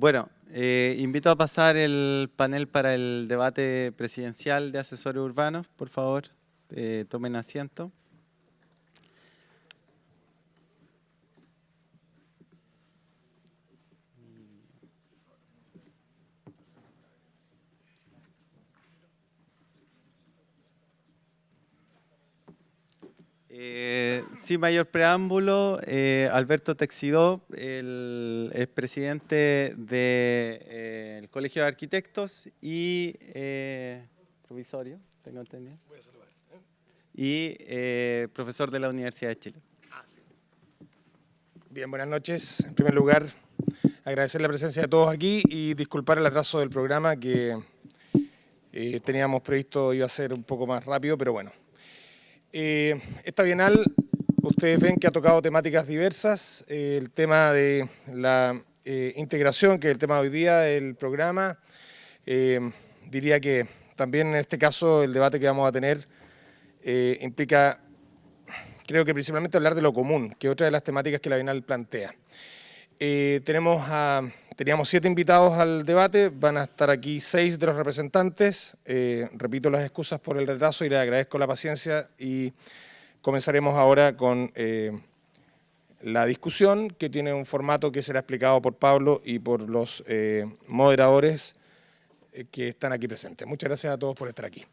Bueno, invito a pasar el panel para el debate presidencial de asesores urbanos. Por favor, tomen asiento. Sin mayor preámbulo, Alberto Teixidó, el expresidente del Colegio de Arquitectos y provisorio, tengo entendido. Voy a saludar. Y profesor de la Universidad de Chile. Sí. Bien, buenas noches. En primer lugar, agradecer la presencia de todos aquí y disculpar el atraso del programa que teníamos previsto iba a ser un poco más rápido, pero bueno. Esta bienal, ustedes ven que ha tocado temáticas diversas, el tema de la integración, que es el tema de hoy día del programa, diría que también en este caso el debate que vamos a tener implica, creo que principalmente hablar de lo común, que es otra de las temáticas que la bienal plantea. Teníamos 7 invitados al debate, van a estar aquí 6 de los representantes. Repito las excusas por el retraso y les agradezco la paciencia y comenzaremos ahora con la discusión, que tiene un formato que será explicado por Pablo y por los moderadores que están aquí presentes. Muchas gracias a todos por estar aquí.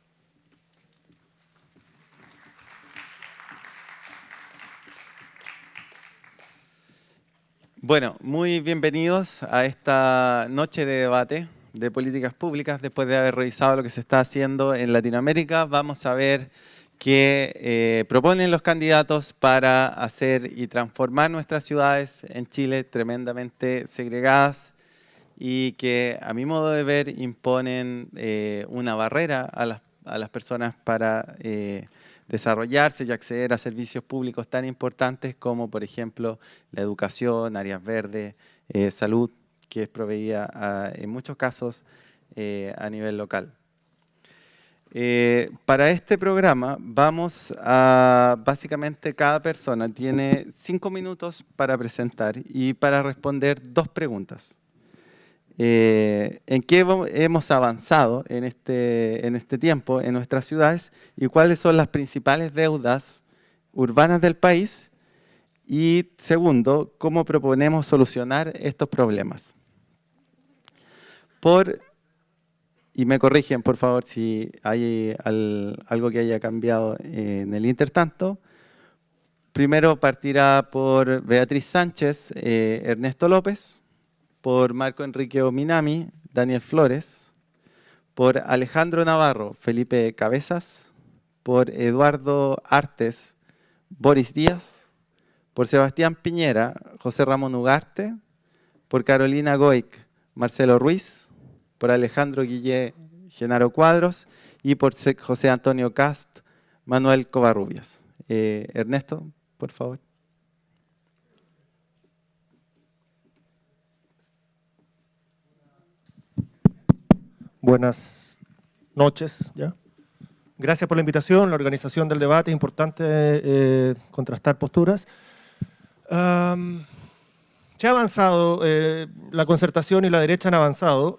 Bueno, muy bienvenidos a esta noche de debate de políticas públicas. Después de haber revisado lo que se está haciendo en Latinoamérica, vamos a ver qué proponen los candidatos para hacer y transformar nuestras ciudades en Chile tremendamente segregadas y que, a mi modo de ver, imponen una barrera a las personas para desarrollarse y acceder a servicios públicos tan importantes como, por ejemplo, la educación, áreas verdes, salud, que es proveída en muchos casos a nivel local. Para este programa básicamente cada persona tiene 5 minutos para presentar y para responder 2 preguntas. ¿En qué hemos avanzado en este tiempo en nuestras ciudades y cuáles son las principales deudas urbanas del país? Y segundo, ¿cómo proponemos solucionar estos problemas? Y me corrigen, por favor, si hay algo que haya cambiado en el intertanto. Primero partirá por Beatriz Sánchez, Ernesto López. Por Marco Enrique Ominami, Daniel Flores, por Alejandro Navarro, Felipe Cabezas, por Eduardo Artes, Boris Díaz, por Sebastián Piñera, José Ramón Ugarte, por Carolina Goic, Marcelo Ruiz, por Alejandro Guillé, Genaro Cuadros y por José Antonio Cast, Manuel Covarrubias. Ernesto, por favor. Buenas noches. ¿Ya? Gracias por la invitación, la organización del debate. Es importante contrastar posturas. Se ha avanzado, la concertación y la derecha han avanzado.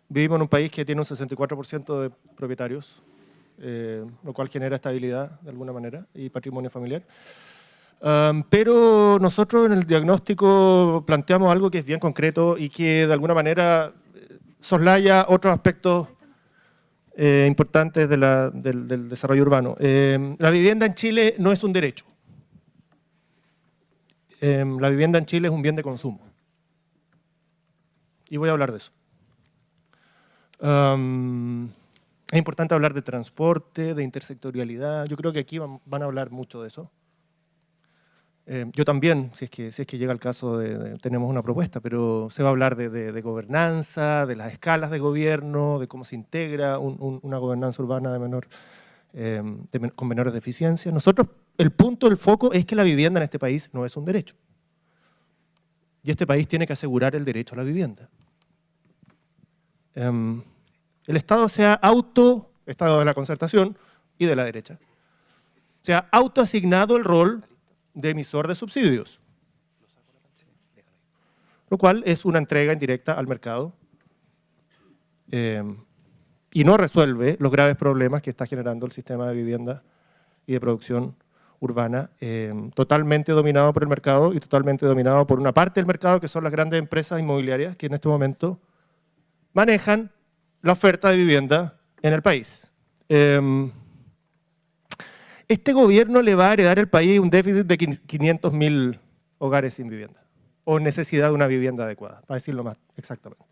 Vivimos en un país que tiene un 64% de propietarios, lo cual genera estabilidad de alguna manera y patrimonio familiar. Pero nosotros en el diagnóstico planteamos algo que es bien concreto y que de alguna manera soslaya otros aspectos importantes del desarrollo urbano. La vivienda en Chile no es un derecho. La vivienda en Chile es un bien de consumo. Y voy a hablar de eso. Es importante hablar de transporte, de intersectorialidad. Yo creo que aquí van a hablar mucho de eso. Yo también, si es que llega el caso, tenemos una propuesta, pero se va a hablar de gobernanza, de las escalas de gobierno, de cómo se integra una gobernanza urbana con menores deficiencias. Nosotros, el punto, el foco es que la vivienda en este país no es un derecho. Y este país tiene que asegurar el derecho a la vivienda. El Estado Estado de la concertación y de la derecha, se ha autoasignado el rol de emisor de subsidios. lo cual es una entrega indirecta al mercado y no resuelve los graves problemas que está generando el sistema de vivienda y de producción urbana, totalmente dominado por el mercado y totalmente dominado por una parte del mercado que son las grandes empresas inmobiliarias que en este momento manejan la oferta de vivienda en el país. Este gobierno le va a heredar al país un déficit de 500.000 hogares sin vivienda, o necesidad de una vivienda adecuada, para decirlo más exactamente.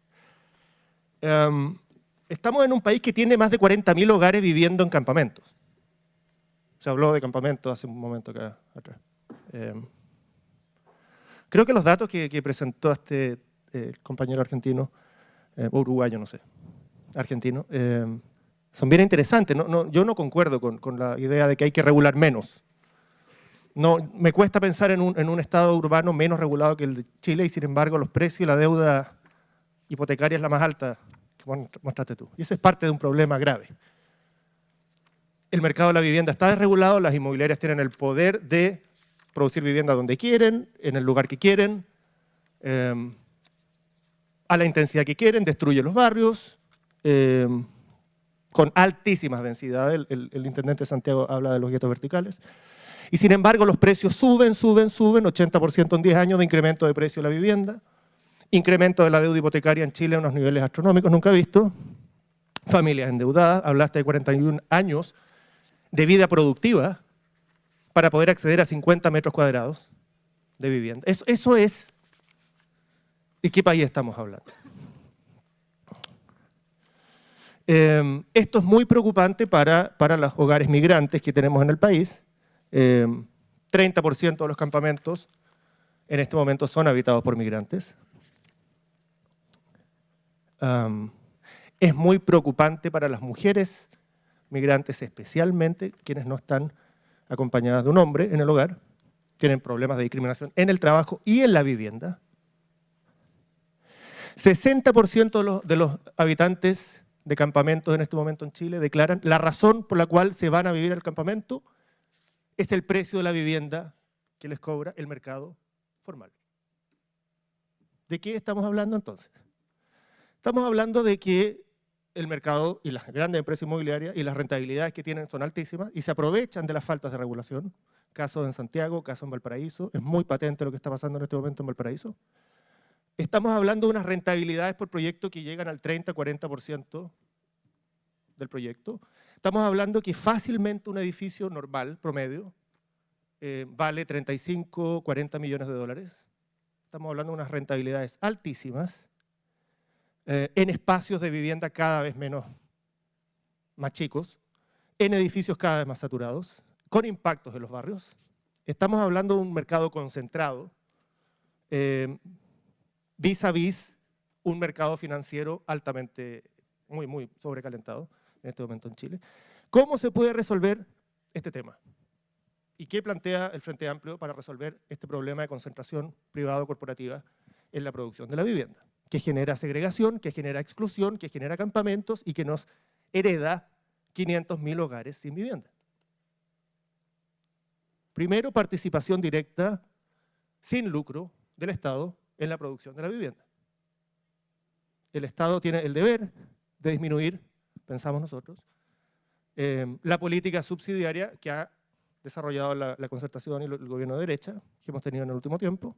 Estamos en un país que tiene más de 40.000 hogares viviendo en campamentos. Se habló de campamentos hace un momento acá atrás. Creo que los datos que presentó este compañero argentino, o uruguayo, no sé, argentino, son bien interesantes. Yo no concuerdo con la idea de que hay que regular menos. No, me cuesta pensar en un estado urbano menos regulado que el de Chile y sin embargo los precios y la deuda hipotecaria es la más alta que mostraste tú. Y ese es parte de un problema grave. El mercado de la vivienda está desregulado, las inmobiliarias tienen el poder de producir vivienda donde quieren, en el lugar que quieren, a la intensidad que quieren, destruyen los barrios, con altísimas densidades. El intendente de Santiago habla de los guetos verticales. Y sin embargo los precios suben, 80% en 10 años de incremento de precio de la vivienda, incremento de la deuda hipotecaria en Chile a unos niveles astronómicos nunca vistos, familias endeudadas, hablaste de 41 años de vida productiva para poder acceder a 50 metros cuadrados de vivienda. Eso es, ¿de qué país estamos hablando? Esto es muy preocupante para los hogares migrantes que tenemos en el país. 30% de los campamentos en este momento son habitados por migrantes. Es muy preocupante para las mujeres migrantes, especialmente quienes no están acompañadas de un hombre en el hogar, tienen problemas de discriminación en el trabajo y en la vivienda. 60% de los habitantes de campamentos en este momento en Chile declaran la razón por la cual se van a vivir al campamento es el precio de la vivienda que les cobra el mercado formal. ¿De qué estamos hablando entonces? Estamos hablando de que el mercado y las grandes empresas inmobiliarias y las rentabilidades que tienen son altísimas y se aprovechan de las faltas de regulación. Caso en Santiago, caso en Valparaíso, es muy patente lo que está pasando en este momento en Valparaíso. Estamos hablando de unas rentabilidades por proyecto que llegan al 30-40% del proyecto. Estamos hablando que fácilmente un edificio normal, promedio, vale 35-40 millones de dólares. Estamos hablando de unas rentabilidades altísimas en espacios de vivienda cada vez más chicos, en edificios cada vez más saturados, con impactos en los barrios. Estamos hablando de un mercado concentrado, vis a vis un mercado financiero altamente, muy sobrecalentado en este momento en Chile. ¿Cómo se puede resolver este tema? ¿Y qué plantea el Frente Amplio para resolver este problema de concentración privado-corporativa en la producción de la vivienda? Que genera segregación, que genera exclusión, que genera campamentos y que nos hereda 500.000 hogares sin vivienda. Primero, participación directa, sin lucro, del Estado en la producción de la vivienda. El Estado tiene el deber de disminuir, pensamos nosotros, la política subsidiaria que ha desarrollado la concertación y el gobierno de derecha que hemos tenido en el último tiempo.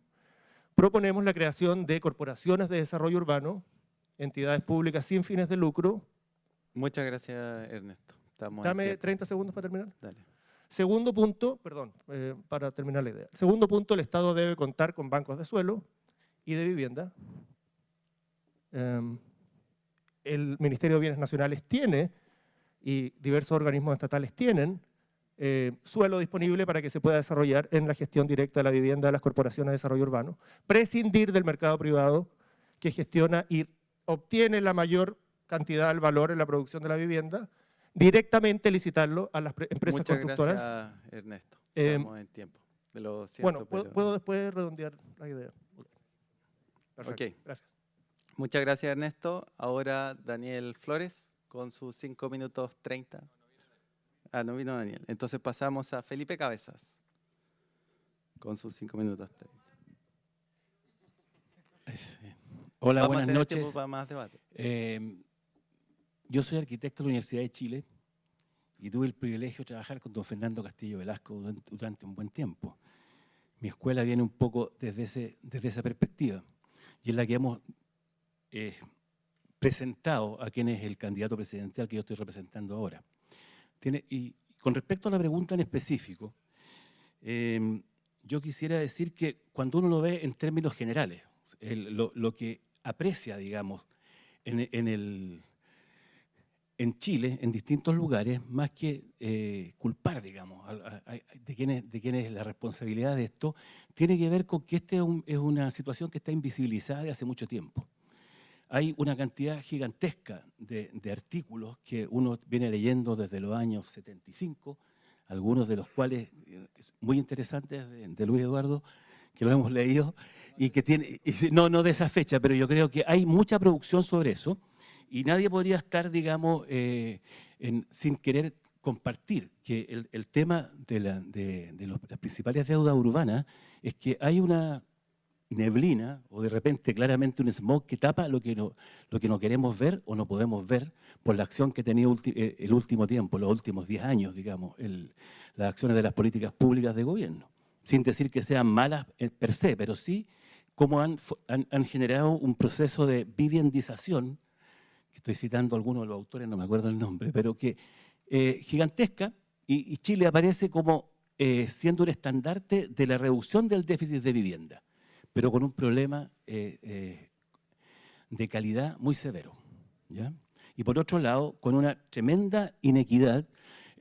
Proponemos la creación de corporaciones de desarrollo urbano, entidades públicas sin fines de lucro. Muchas gracias, Ernesto. Dame 30 segundos para terminar. Dale. Segundo punto, perdón, para terminar la idea. Segundo punto, el Estado debe contar con bancos de suelo y de vivienda. El Ministerio de Bienes Nacionales tiene, y diversos organismos estatales tienen, suelo disponible para que se pueda desarrollar en la gestión directa de la vivienda de las corporaciones de desarrollo urbano, prescindir del mercado privado que gestiona y obtiene la mayor cantidad del valor en la producción de la vivienda, directamente licitarlo a las empresas constructoras. Muchas gracias, Ernesto. Estamos en tiempo. Bueno, puedo después redondear la idea. Perfecto, okay. Gracias. Muchas gracias, Ernesto. Ahora Daniel Flores con sus 5 minutos 30. Ah, no vino Daniel. Entonces pasamos a Felipe Cabezas con sus 5 minutos 30. Gracias. Hola, Vamos a buenas tener noches. tiempo para más debate. Yo soy arquitecto de la Universidad de Chile y tuve el privilegio de trabajar con don Fernando Castillo Velasco durante un buen tiempo. Mi escuela viene un poco desde esa perspectiva y es la que hemos presentado a quien es el candidato presidencial que yo estoy representando ahora. Y con respecto a la pregunta en específico, yo quisiera decir que cuando uno lo ve en términos generales, lo que aprecia, digamos, en Chile, en distintos lugares, más que culpar, digamos, de quién es la responsabilidad de esto, tiene que ver con que es una situación que está invisibilizada de hace mucho tiempo. Hay una cantidad gigantesca de artículos que uno viene leyendo desde los años 75, algunos de los cuales muy interesantes de Luis Eduardo, que lo hemos leído, y que tiene, no de esa fecha, pero yo creo que hay mucha producción sobre eso, y nadie podría estar, digamos, sin querer compartir que el tema de las principales deudas urbanas es que hay una neblina o de repente claramente un smog que tapa lo que no queremos ver o no podemos ver por la acción que ha tenido el último tiempo, los últimos 10 años, digamos, las acciones de las políticas públicas de gobierno. Sin decir que sean malas per se, pero sí cómo han generado un proceso de viviendización, que estoy citando a algunos de los autores, no me acuerdo el nombre, pero que gigantesca, y Chile aparece como siendo un estandarte de la reducción del déficit de vivienda, pero con un problema de calidad muy severo, ¿ya? Y por otro lado, con una tremenda inequidad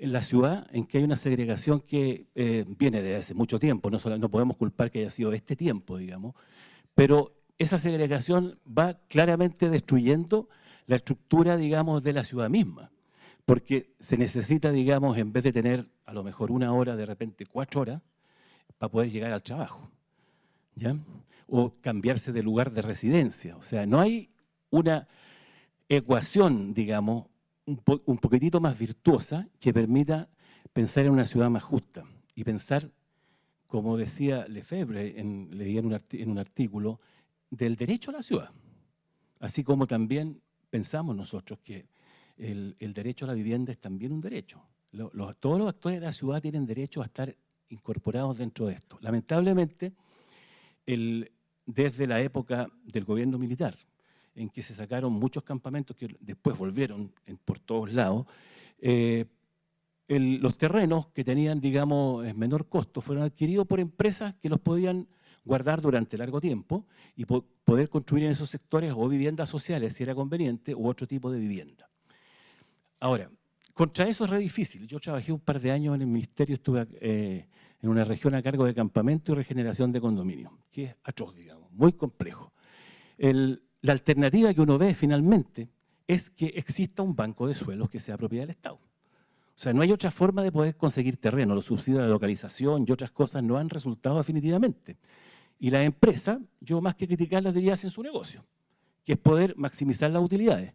en la ciudad, en que hay una segregación que viene desde hace mucho tiempo, no podemos culpar que haya sido este tiempo, digamos, pero esa segregación va claramente destruyendo la estructura, digamos, de la ciudad misma, porque se necesita, digamos, en vez de tener a lo mejor 1 hora, de repente 4 horas, para poder llegar al trabajo, ¿ya? O cambiarse de lugar de residencia. O sea, no hay una ecuación, digamos, un poquitito más virtuosa que permita pensar en una ciudad más justa y pensar, como decía Lefebvre, leía en un artículo, del derecho a la ciudad. Así como también pensamos nosotros que el derecho a la vivienda es también un derecho. Todos los actores de la ciudad tienen derecho a estar incorporados dentro de esto. Lamentablemente, desde la época del gobierno militar, en que se sacaron muchos campamentos que después volvieron por todos lados, los terrenos que tenían, digamos, menor costo fueron adquiridos por empresas que los podían guardar durante largo tiempo y poder construir en esos sectores o viviendas sociales, si era conveniente, u otro tipo de vivienda. Ahora, contra eso es re difícil. Yo trabajé un par de años en el ministerio, estuve en una región a cargo de campamento y regeneración de condominios, que es atroz, digamos, muy complejo. La alternativa que uno ve finalmente es que exista un banco de suelos que sea propiedad del Estado. O sea, no hay otra forma de poder conseguir terreno. Los subsidios de la localización y otras cosas no han resultado definitivamente. Y las empresas, yo más que criticarlas, diría hacen su negocio, que es poder maximizar las utilidades.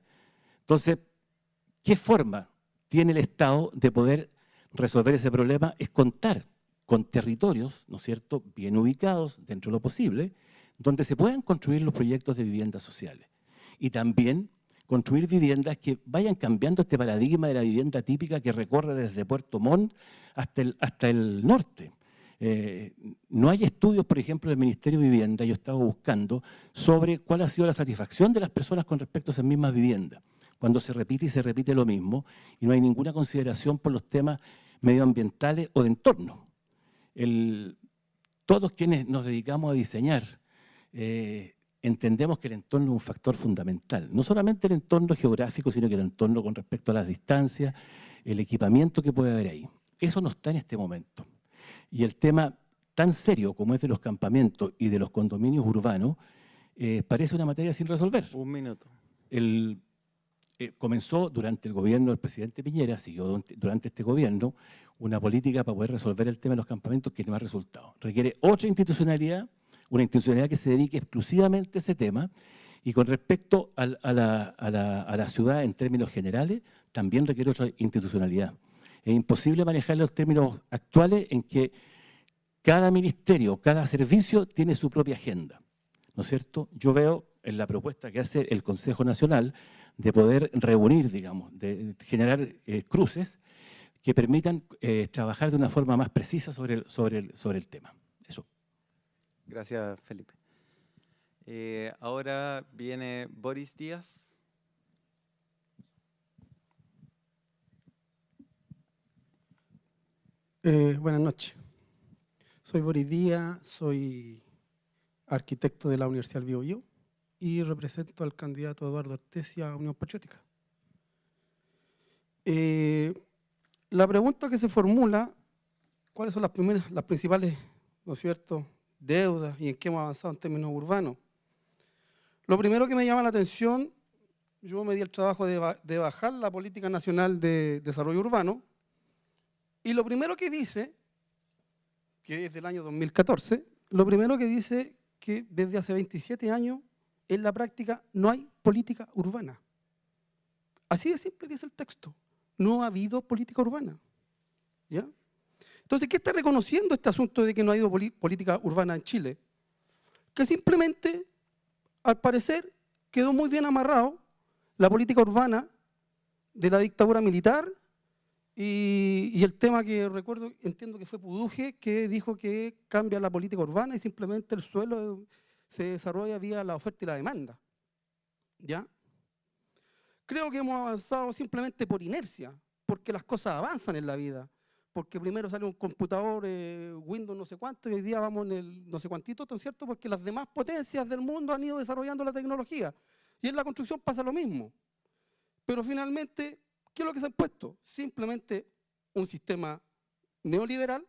Entonces, ¿qué forma tiene el Estado de poder resolver ese problema? Es contar con territorios, ¿no es cierto?, bien ubicados dentro de lo posible, donde se puedan construir los proyectos de viviendas sociales. Y también construir viviendas que vayan cambiando este paradigma de la vivienda típica que recorre desde Puerto Montt hasta el norte. No hay estudios, por ejemplo, del Ministerio de Vivienda, yo estaba buscando, sobre cuál ha sido la satisfacción de las personas con respecto a esas mismas viviendas, cuando se repite y se repite lo mismo y no hay ninguna consideración por los temas medioambientales o de entorno. Todos quienes nos dedicamos a diseñar entendemos que el entorno es un factor fundamental. No solamente el entorno geográfico, sino que el entorno con respecto a las distancias, el equipamiento que puede haber ahí. Eso no está en este momento. Y el tema tan serio como es de los campamentos y de los condominios urbanos, parece una materia sin resolver. Un minuto. Comenzó durante el gobierno del presidente Piñera, siguió durante este gobierno, una política para poder resolver el tema de los campamentos que no ha resultado. Requiere otra institucionalidad, una institucionalidad que se dedique exclusivamente a ese tema, y con respecto a la ciudad en términos generales, también requiere otra institucionalidad. Es imposible manejar los términos actuales en que cada ministerio, cada servicio tiene su propia agenda. ¿no es cierto? Yo veo en la propuesta que hace el Consejo Nacional de poder reunir, digamos, de generar cruces que permitan trabajar de una forma más precisa sobre el tema. Eso. Gracias, Felipe. Ahora viene Boris Díaz. Buenas noches. Soy Boris Díaz, soy arquitecto de la Universidad del Biobío y represento al candidato Eduardo Artesia a Unión Patriótica. La pregunta que se formula, ¿cuáles son las principales, ¿no es cierto?, deudas y en qué hemos avanzado en términos urbanos? Lo primero que me llama la atención, yo me di el trabajo de bajar la Política Nacional de Desarrollo Urbano, y lo primero que dice, que es del año 2014, lo primero que dice que desde hace 27 años en la práctica no hay política urbana. Así de simple dice el texto. No ha habido política urbana. ¿Ya? Entonces, ¿qué está reconociendo este asunto de que no ha habido política urbana en Chile? Que simplemente, al parecer, quedó muy bien amarrado la política urbana de la dictadura militar y el tema que recuerdo, entiendo que fue Puduje, que dijo que cambia la política urbana y simplemente el suelo se desarrolla vía la oferta y la demanda. ¿Ya? Creo que hemos avanzado simplemente por inercia, porque las cosas avanzan en la vida, porque primero sale un computador Windows no sé cuánto y hoy día vamos en el no sé cuantito, ¿no es cierto? Porque las demás potencias del mundo han ido desarrollando la tecnología. Y en la construcción pasa lo mismo. Pero finalmente, ¿qué es lo que se ha puesto? Simplemente un sistema neoliberal,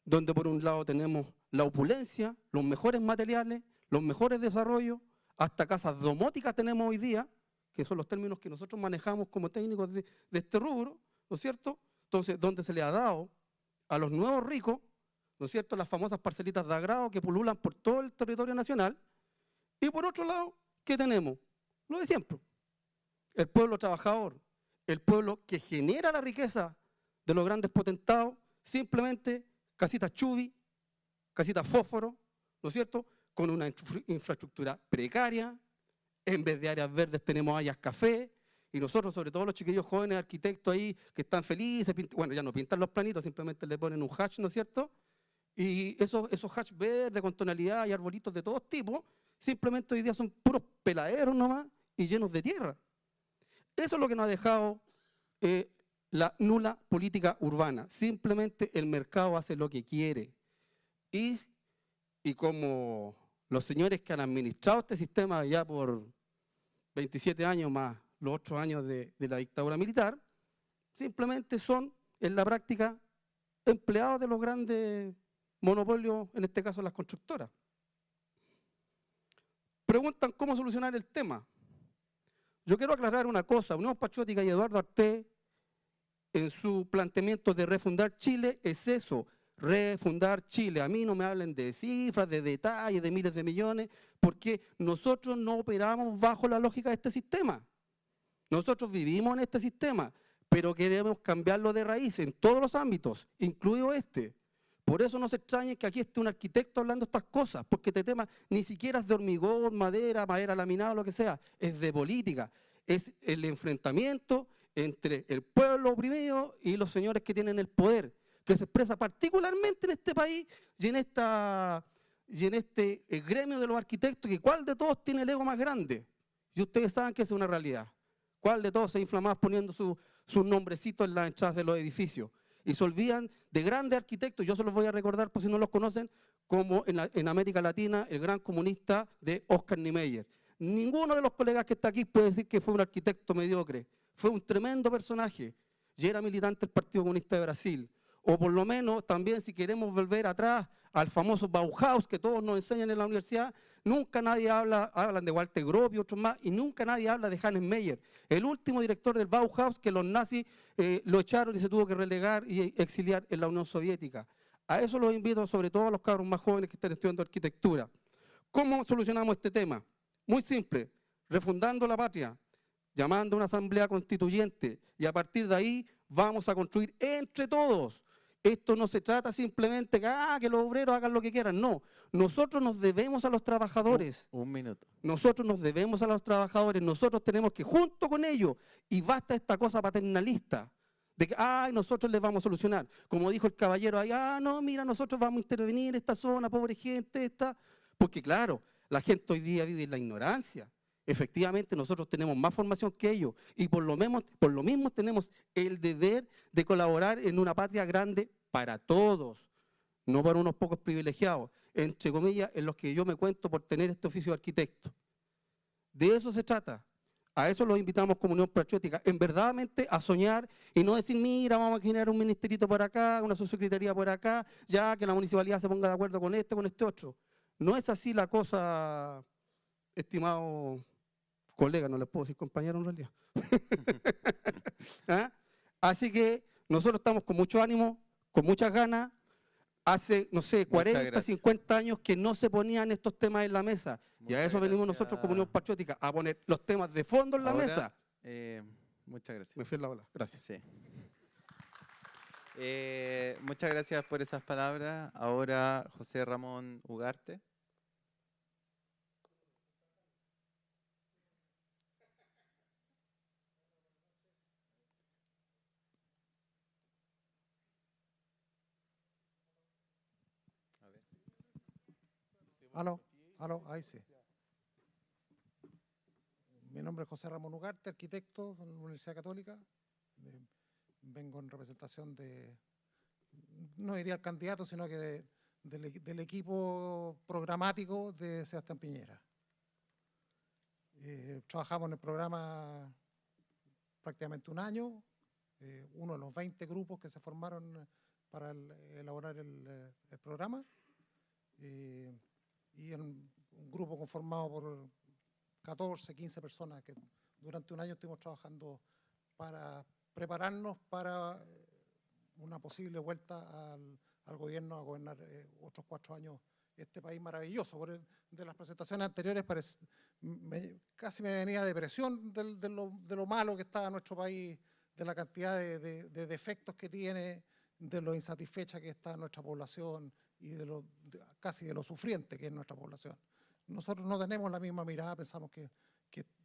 donde por un lado tenemos la opulencia, los mejores materiales, los mejores desarrollos, hasta casas domóticas tenemos hoy día, que son los términos que nosotros manejamos como técnicos de este rubro, ¿no es cierto? Entonces, donde se le ha dado a los nuevos ricos, ¿no es cierto?, las famosas parcelitas de agrado que pululan por todo el territorio nacional. Y por otro lado, ¿qué tenemos? Lo de siempre. El pueblo trabajador, el pueblo que genera la riqueza de los grandes potentados, simplemente casitas chubi, casitas fósforo, ¿no es cierto?, con una infraestructura precaria. En vez de áreas verdes tenemos áreas café, y nosotros, sobre todo los chiquillos jóvenes arquitectos ahí, que están felices, bueno, ya no pintan los planitos, simplemente le ponen un hash, ¿no es cierto? Y esos hash verdes con tonalidad y arbolitos de todos tipos, simplemente hoy día son puros peladeros nomás y llenos de tierra. Eso es lo que nos ha dejado la nula política urbana. Simplemente el mercado hace lo que quiere. Y como los señores que han administrado este sistema ya por 27 años más los 8 años de la dictadura militar, simplemente son, en la práctica, empleados de los grandes monopolios, en este caso las constructoras. Preguntan cómo solucionar el tema. Yo quiero aclarar una cosa. Unión Patriótica y Eduardo Artés, en su planteamiento de refundar Chile, es eso, refundar Chile. A mí no me hablen de cifras, de detalles, de miles de millones, porque nosotros no operamos bajo la lógica de este sistema. Nosotros vivimos en este sistema, pero queremos cambiarlo de raíz en todos los ámbitos, incluido este. Por eso no se extrañe que aquí esté un arquitecto hablando estas cosas, porque este tema ni siquiera es de hormigón, madera laminada, lo que sea, es de política. Es el enfrentamiento entre el pueblo oprimido y los señores que tienen el poder, que se expresa particularmente en este país y en este gremio de los arquitectos, que cuál de todos tiene el ego más grande. Y ustedes saben que esa es una realidad. ¿Cuál de todos se infla más poniendo sus nombrecitos en las entradas de los edificios? Y se olvidan de grandes arquitectos, yo se los voy a recordar por si no los conocen, como en América Latina, el gran comunista de Oscar Niemeyer. Ninguno de los colegas que está aquí puede decir que fue un arquitecto mediocre. Fue un tremendo personaje y era militante del Partido Comunista de Brasil. O por lo menos también, si queremos volver atrás al famoso Bauhaus que todos nos enseñan en la universidad, nunca nadie hablan de Walter Gropius y otros más, y nunca nadie habla de Hannes Meyer, el último director del Bauhaus que los nazis lo echaron y se tuvo que relegar y exiliar en la Unión Soviética. A eso los invito, sobre todo a los cabros más jóvenes que están estudiando arquitectura. ¿Cómo solucionamos este tema? Muy simple, refundando la patria, llamando a una asamblea constituyente, y a partir de ahí vamos a construir entre todos. Esto no se trata simplemente que los obreros hagan lo que quieran, no. Nosotros nos debemos a los trabajadores. Un minuto. Nosotros nos debemos a los trabajadores, nosotros tenemos que junto con ellos, y basta esta cosa paternalista, de que, nosotros les vamos a solucionar. Como dijo el caballero ahí, no, mira, nosotros vamos a intervenir en esta zona, pobre gente, porque claro, la gente hoy día vive en la ignorancia. Efectivamente, nosotros tenemos más formación que ellos y por lo mismo tenemos el deber de colaborar en una patria grande para todos, no para unos pocos privilegiados, entre comillas, en los que yo me cuento por tener este oficio de arquitecto. De eso se trata. A eso los invitamos como Unión Patriótica, en verdaderamente a soñar y no decir, mira, vamos a generar un ministerito por acá, una subsecretaría por acá, ya que la municipalidad se ponga de acuerdo con este otro. No es así la cosa, estimado colega, no les puedo decir compañero en realidad. Así que nosotros estamos con mucho ánimo, con muchas ganas. Hace, no sé, 40, 50 años que no se ponían estos temas en la mesa. Y a eso venimos nosotros como Unión Patriótica, a poner los temas de fondo en la mesa. Muchas gracias. Me fui en la ola. Gracias. Sí. Muchas gracias por esas palabras. Ahora José Ramón Ugarte. Aló, ahí sí. Mi nombre es José Ramón Ugarte, arquitecto de la Universidad Católica. Vengo en representación no diría el candidato, sino que del equipo programático de Sebastián Piñera. Trabajamos en el programa prácticamente un año, uno de los 20 grupos que se formaron para elaborar el programa. Y en un grupo conformado por 14, 15 personas que durante un año estuvimos trabajando para prepararnos para una posible vuelta al gobierno a gobernar otros 4 años este país maravilloso. De las presentaciones anteriores casi me venía depresión de lo malo que está nuestro país, de la cantidad de defectos que tiene, de lo insatisfecha que está nuestra población y casi de lo sufriente que es nuestra población. Nosotros no tenemos la misma mirada, pensamos que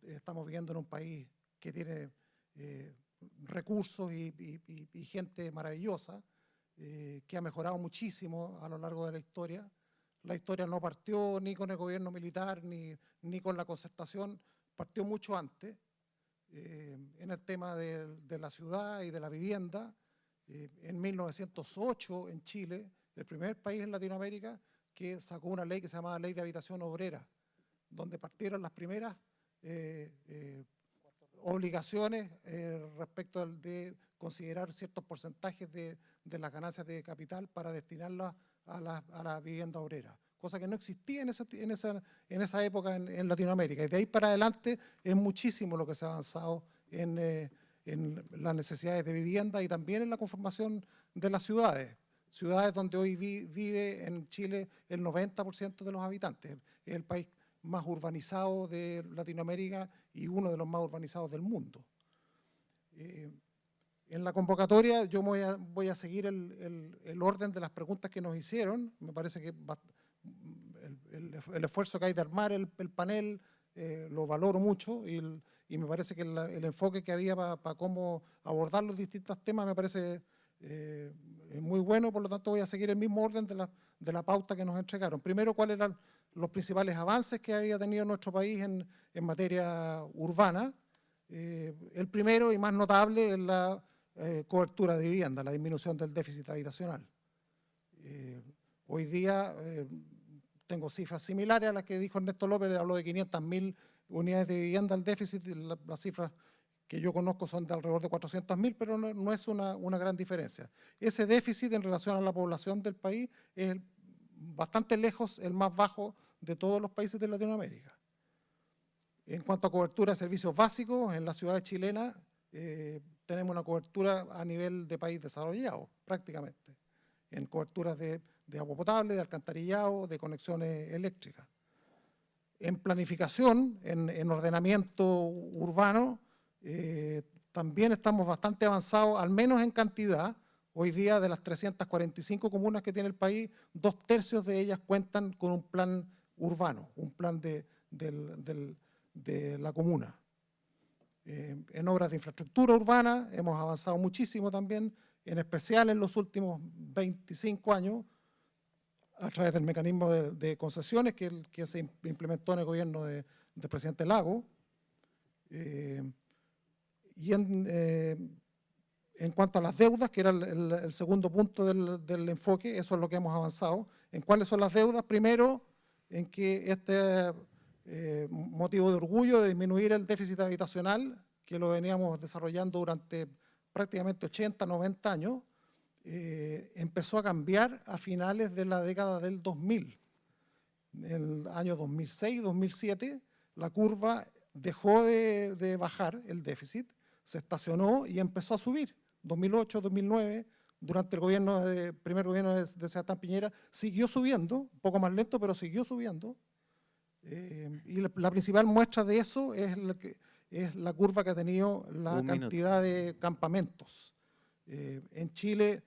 estamos viviendo en un país que tiene recursos y gente maravillosa, que ha mejorado muchísimo a lo largo de la historia. La historia no partió ni con el gobierno militar ni con la concertación, partió mucho antes, en el tema de la ciudad y de la vivienda. En 1908 en Chile, el primer país en Latinoamérica que sacó una ley que se llamaba Ley de Habitación Obrera, donde partieron las primeras obligaciones respecto de considerar ciertos porcentajes de las ganancias de capital para destinarlas a la vivienda obrera, cosa que no existía en esa época en Latinoamérica. Y de ahí para adelante es muchísimo lo que se ha avanzado en las necesidades de vivienda y también en la conformación de las ciudades. Ciudades donde hoy vive en Chile el 90% de los habitantes. Es el país más urbanizado de Latinoamérica y uno de los más urbanizados del mundo. En la convocatoria yo voy a seguir el orden de las preguntas que nos hicieron. Me parece que el esfuerzo que hay de armar el panel lo valoro mucho y me parece que el enfoque que había para cómo abordar los distintos temas me parece muy bueno, por lo tanto voy a seguir el mismo orden de la pauta que nos entregaron. Primero, cuáles eran los principales avances que había tenido nuestro país en materia urbana. El primero y más notable es la cobertura de vivienda, la disminución del déficit habitacional. Hoy día tengo cifras similares a las que dijo Ernesto López, le habló de 500.000 unidades de vivienda al déficit, las cifras que yo conozco son de alrededor de 400.000, pero no es una gran diferencia. Ese déficit en relación a la población del país es bastante lejos el más bajo de todos los países de Latinoamérica. En cuanto a cobertura de servicios básicos, en la ciudad chilena tenemos una cobertura a nivel de país desarrollado, prácticamente, en coberturas de agua potable, de alcantarillado, de conexiones eléctricas. En planificación, en ordenamiento urbano, también estamos bastante avanzados, al menos en cantidad, Hoy día, de las 345 comunas que tiene el país, 2/3 de ellas cuentan con un plan urbano, un plan de la comuna. En obras de infraestructura urbana hemos avanzado muchísimo también, en especial en los últimos 25 años, a través del mecanismo de concesiones que se implementó en el gobierno del presidente Lagos. Y en cuanto a las deudas, que era el segundo punto del enfoque, eso es lo que hemos avanzado. ¿En cuáles son las deudas? Primero, en que este motivo de orgullo de disminuir el déficit habitacional, que lo veníamos desarrollando durante prácticamente 80, 90 años, empezó a cambiar a finales de la década del 2000. En el año 2006, 2007, la curva dejó de bajar el déficit, se estacionó y empezó a subir. 2008, 2009, durante el primer gobierno de Sebastián Piñera, siguió subiendo, un poco más lento, pero siguió subiendo. Y la principal muestra de eso es la curva que ha tenido la cantidad de campamentos. En Chile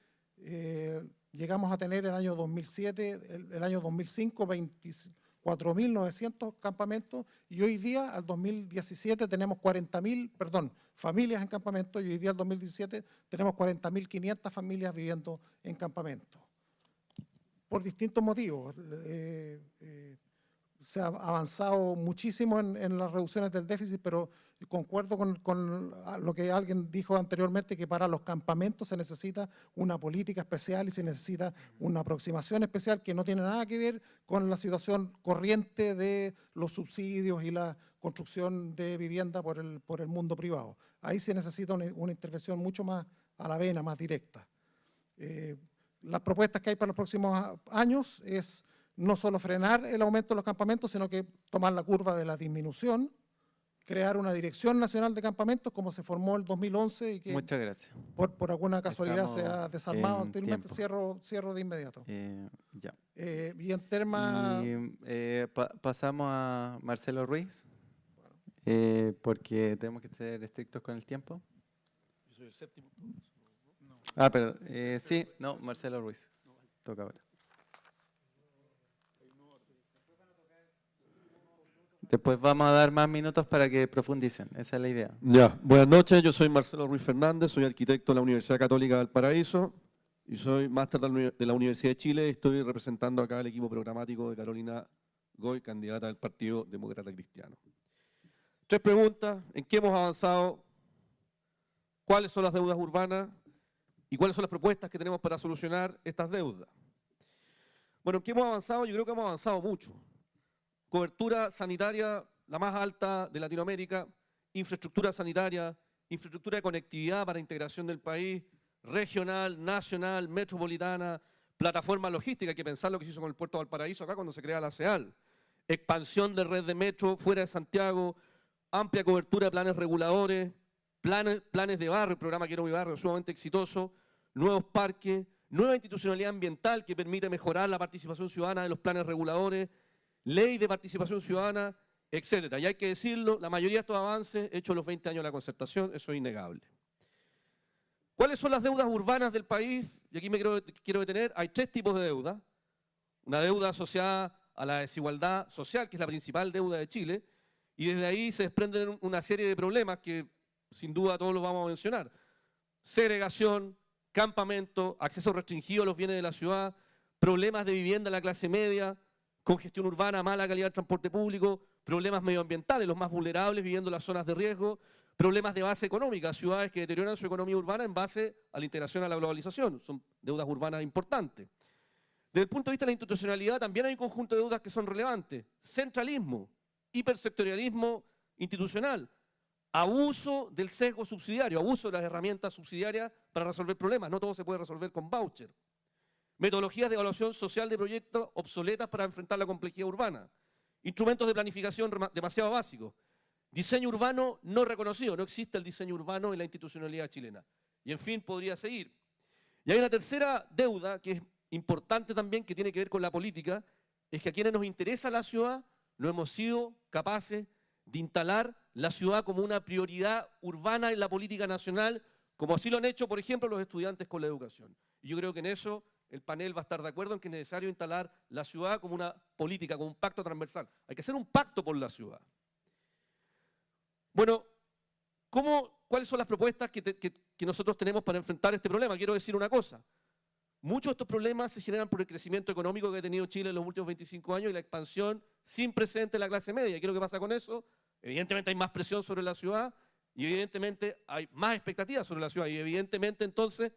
llegamos a tener el año 2007, el año 2005, 24.900 campamentos, y hoy día, al 2017, tenemos 40.000, familias en campamentos, y hoy día, al 2017, tenemos 40.500 familias viviendo en campamentos. Por distintos motivos. Se ha avanzado muchísimo en las reducciones del déficit, pero concuerdo con lo que alguien dijo anteriormente, que para los campamentos se necesita una política especial y se necesita una aproximación especial que no tiene nada que ver con la situación corriente de los subsidios y la construcción de vivienda por el mundo privado. Ahí se necesita una intervención mucho más a la vena, más directa. Las propuestas que hay para los próximos años es no solo frenar el aumento de los campamentos, sino que tomar la curva de la disminución, crear una Dirección Nacional de Campamentos, como se formó en el 2011 y que Muchas gracias. por alguna casualidad Estamos se ha desarmado en actualmente. tiempo. Cierro de inmediato. Ya. Y en temas... Pasamos a Marcelo Ruiz, porque tenemos que ser estrictos con el tiempo. Yo soy el séptimo. Perdón. Sí, no, Marcelo Ruiz. Toca ahora. Después vamos a dar más minutos para que profundicen, esa es la idea. Ya, buenas noches, yo soy Marcelo Ruiz Fernández, soy arquitecto de la Universidad Católica de Valparaíso y soy máster de la Universidad de Chile. Estoy representando acá al equipo programático de Carolina Goy, candidata del Partido Demócrata Cristiano. 3 preguntas: ¿en qué hemos avanzado? ¿Cuáles son las deudas urbanas? ¿Y cuáles son las propuestas que tenemos para solucionar estas deudas? Bueno, ¿en qué hemos avanzado? Yo creo que hemos avanzado mucho. Cobertura sanitaria la más alta de Latinoamérica, infraestructura sanitaria, infraestructura de conectividad para integración del país, regional, nacional, metropolitana, plataforma logística, hay que pensar lo que se hizo con el puerto de Valparaíso acá cuando se crea la CEAL, expansión de red de metro fuera de Santiago, amplia cobertura de planes reguladores, planes de barrio, el programa Quiero mi barrio, sumamente exitoso, nuevos parques, nueva institucionalidad ambiental que permite mejorar la participación ciudadana de los planes reguladores, ley de participación ciudadana, etcétera. Y hay que decirlo, la mayoría de estos avances hechos en los 20 años de la concertación, eso es innegable. ¿Cuáles son las deudas urbanas del país? Y aquí me quiero detener. Hay 3 tipos de deuda. Una deuda asociada a la desigualdad social, que es la principal deuda de Chile, y desde ahí se desprenden una serie de problemas que sin duda todos los vamos a mencionar. Segregación, campamento, acceso restringido a los bienes de la ciudad, problemas de vivienda en la clase media, congestión urbana, mala calidad del transporte público, problemas medioambientales, los más vulnerables viviendo en las zonas de riesgo, problemas de base económica, ciudades que deterioran su economía urbana en base a la integración a la globalización, son deudas urbanas importantes. Desde el punto de vista de la institucionalidad también hay un conjunto de deudas que son relevantes, centralismo, hipersectorialismo institucional, abuso del sesgo subsidiario, abuso de las herramientas subsidiarias para resolver problemas, no todo se puede resolver con voucher. Metodologías de evaluación social de proyectos obsoletas para enfrentar la complejidad urbana. Instrumentos de planificación demasiado básicos. Diseño urbano no reconocido. No existe el diseño urbano en la institucionalidad chilena. Y en fin, podría seguir. Y hay una tercera deuda que es importante también, que tiene que ver con la política, es que a quienes nos interesa la ciudad no hemos sido capaces de instalar la ciudad como una prioridad urbana en la política nacional, como así lo han hecho, por ejemplo, los estudiantes con la educación. Y yo creo que en eso el panel va a estar de acuerdo en que es necesario instalar la ciudad como una política, como un pacto transversal. Hay que hacer un pacto por la ciudad. Bueno, ¿cuáles son las propuestas que nosotros tenemos para enfrentar este problema? Quiero decir una cosa. Muchos de estos problemas se generan por el crecimiento económico que ha tenido Chile en los últimos 25 años y la expansión sin precedentes de la clase media. ¿Qué es lo que pasa con eso? Evidentemente hay más presión sobre la ciudad y evidentemente hay más expectativas sobre la ciudad y evidentemente entonces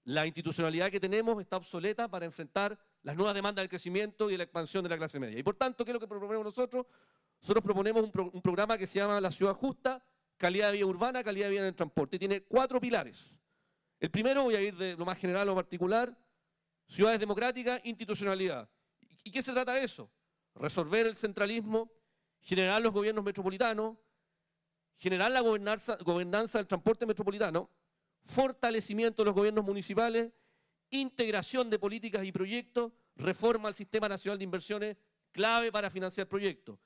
la institucionalidad que tenemos está obsoleta para enfrentar las nuevas demandas del crecimiento y de la expansión de la clase media. Y por tanto, ¿qué es lo que proponemos nosotros? Nosotros proponemos un programa que se llama La Ciudad Justa, calidad de vida urbana, calidad de vida en el transporte. Y tiene 4 pilares. El primero, voy a ir de lo más general a lo particular, ciudades democráticas, institucionalidad. ¿Y qué se trata de eso? Resolver el centralismo, generar los gobiernos metropolitanos, generar la gobernanza del transporte metropolitano, fortalecimiento de los gobiernos municipales, integración de políticas y proyectos, reforma al Sistema Nacional de Inversiones, clave para financiar proyectos.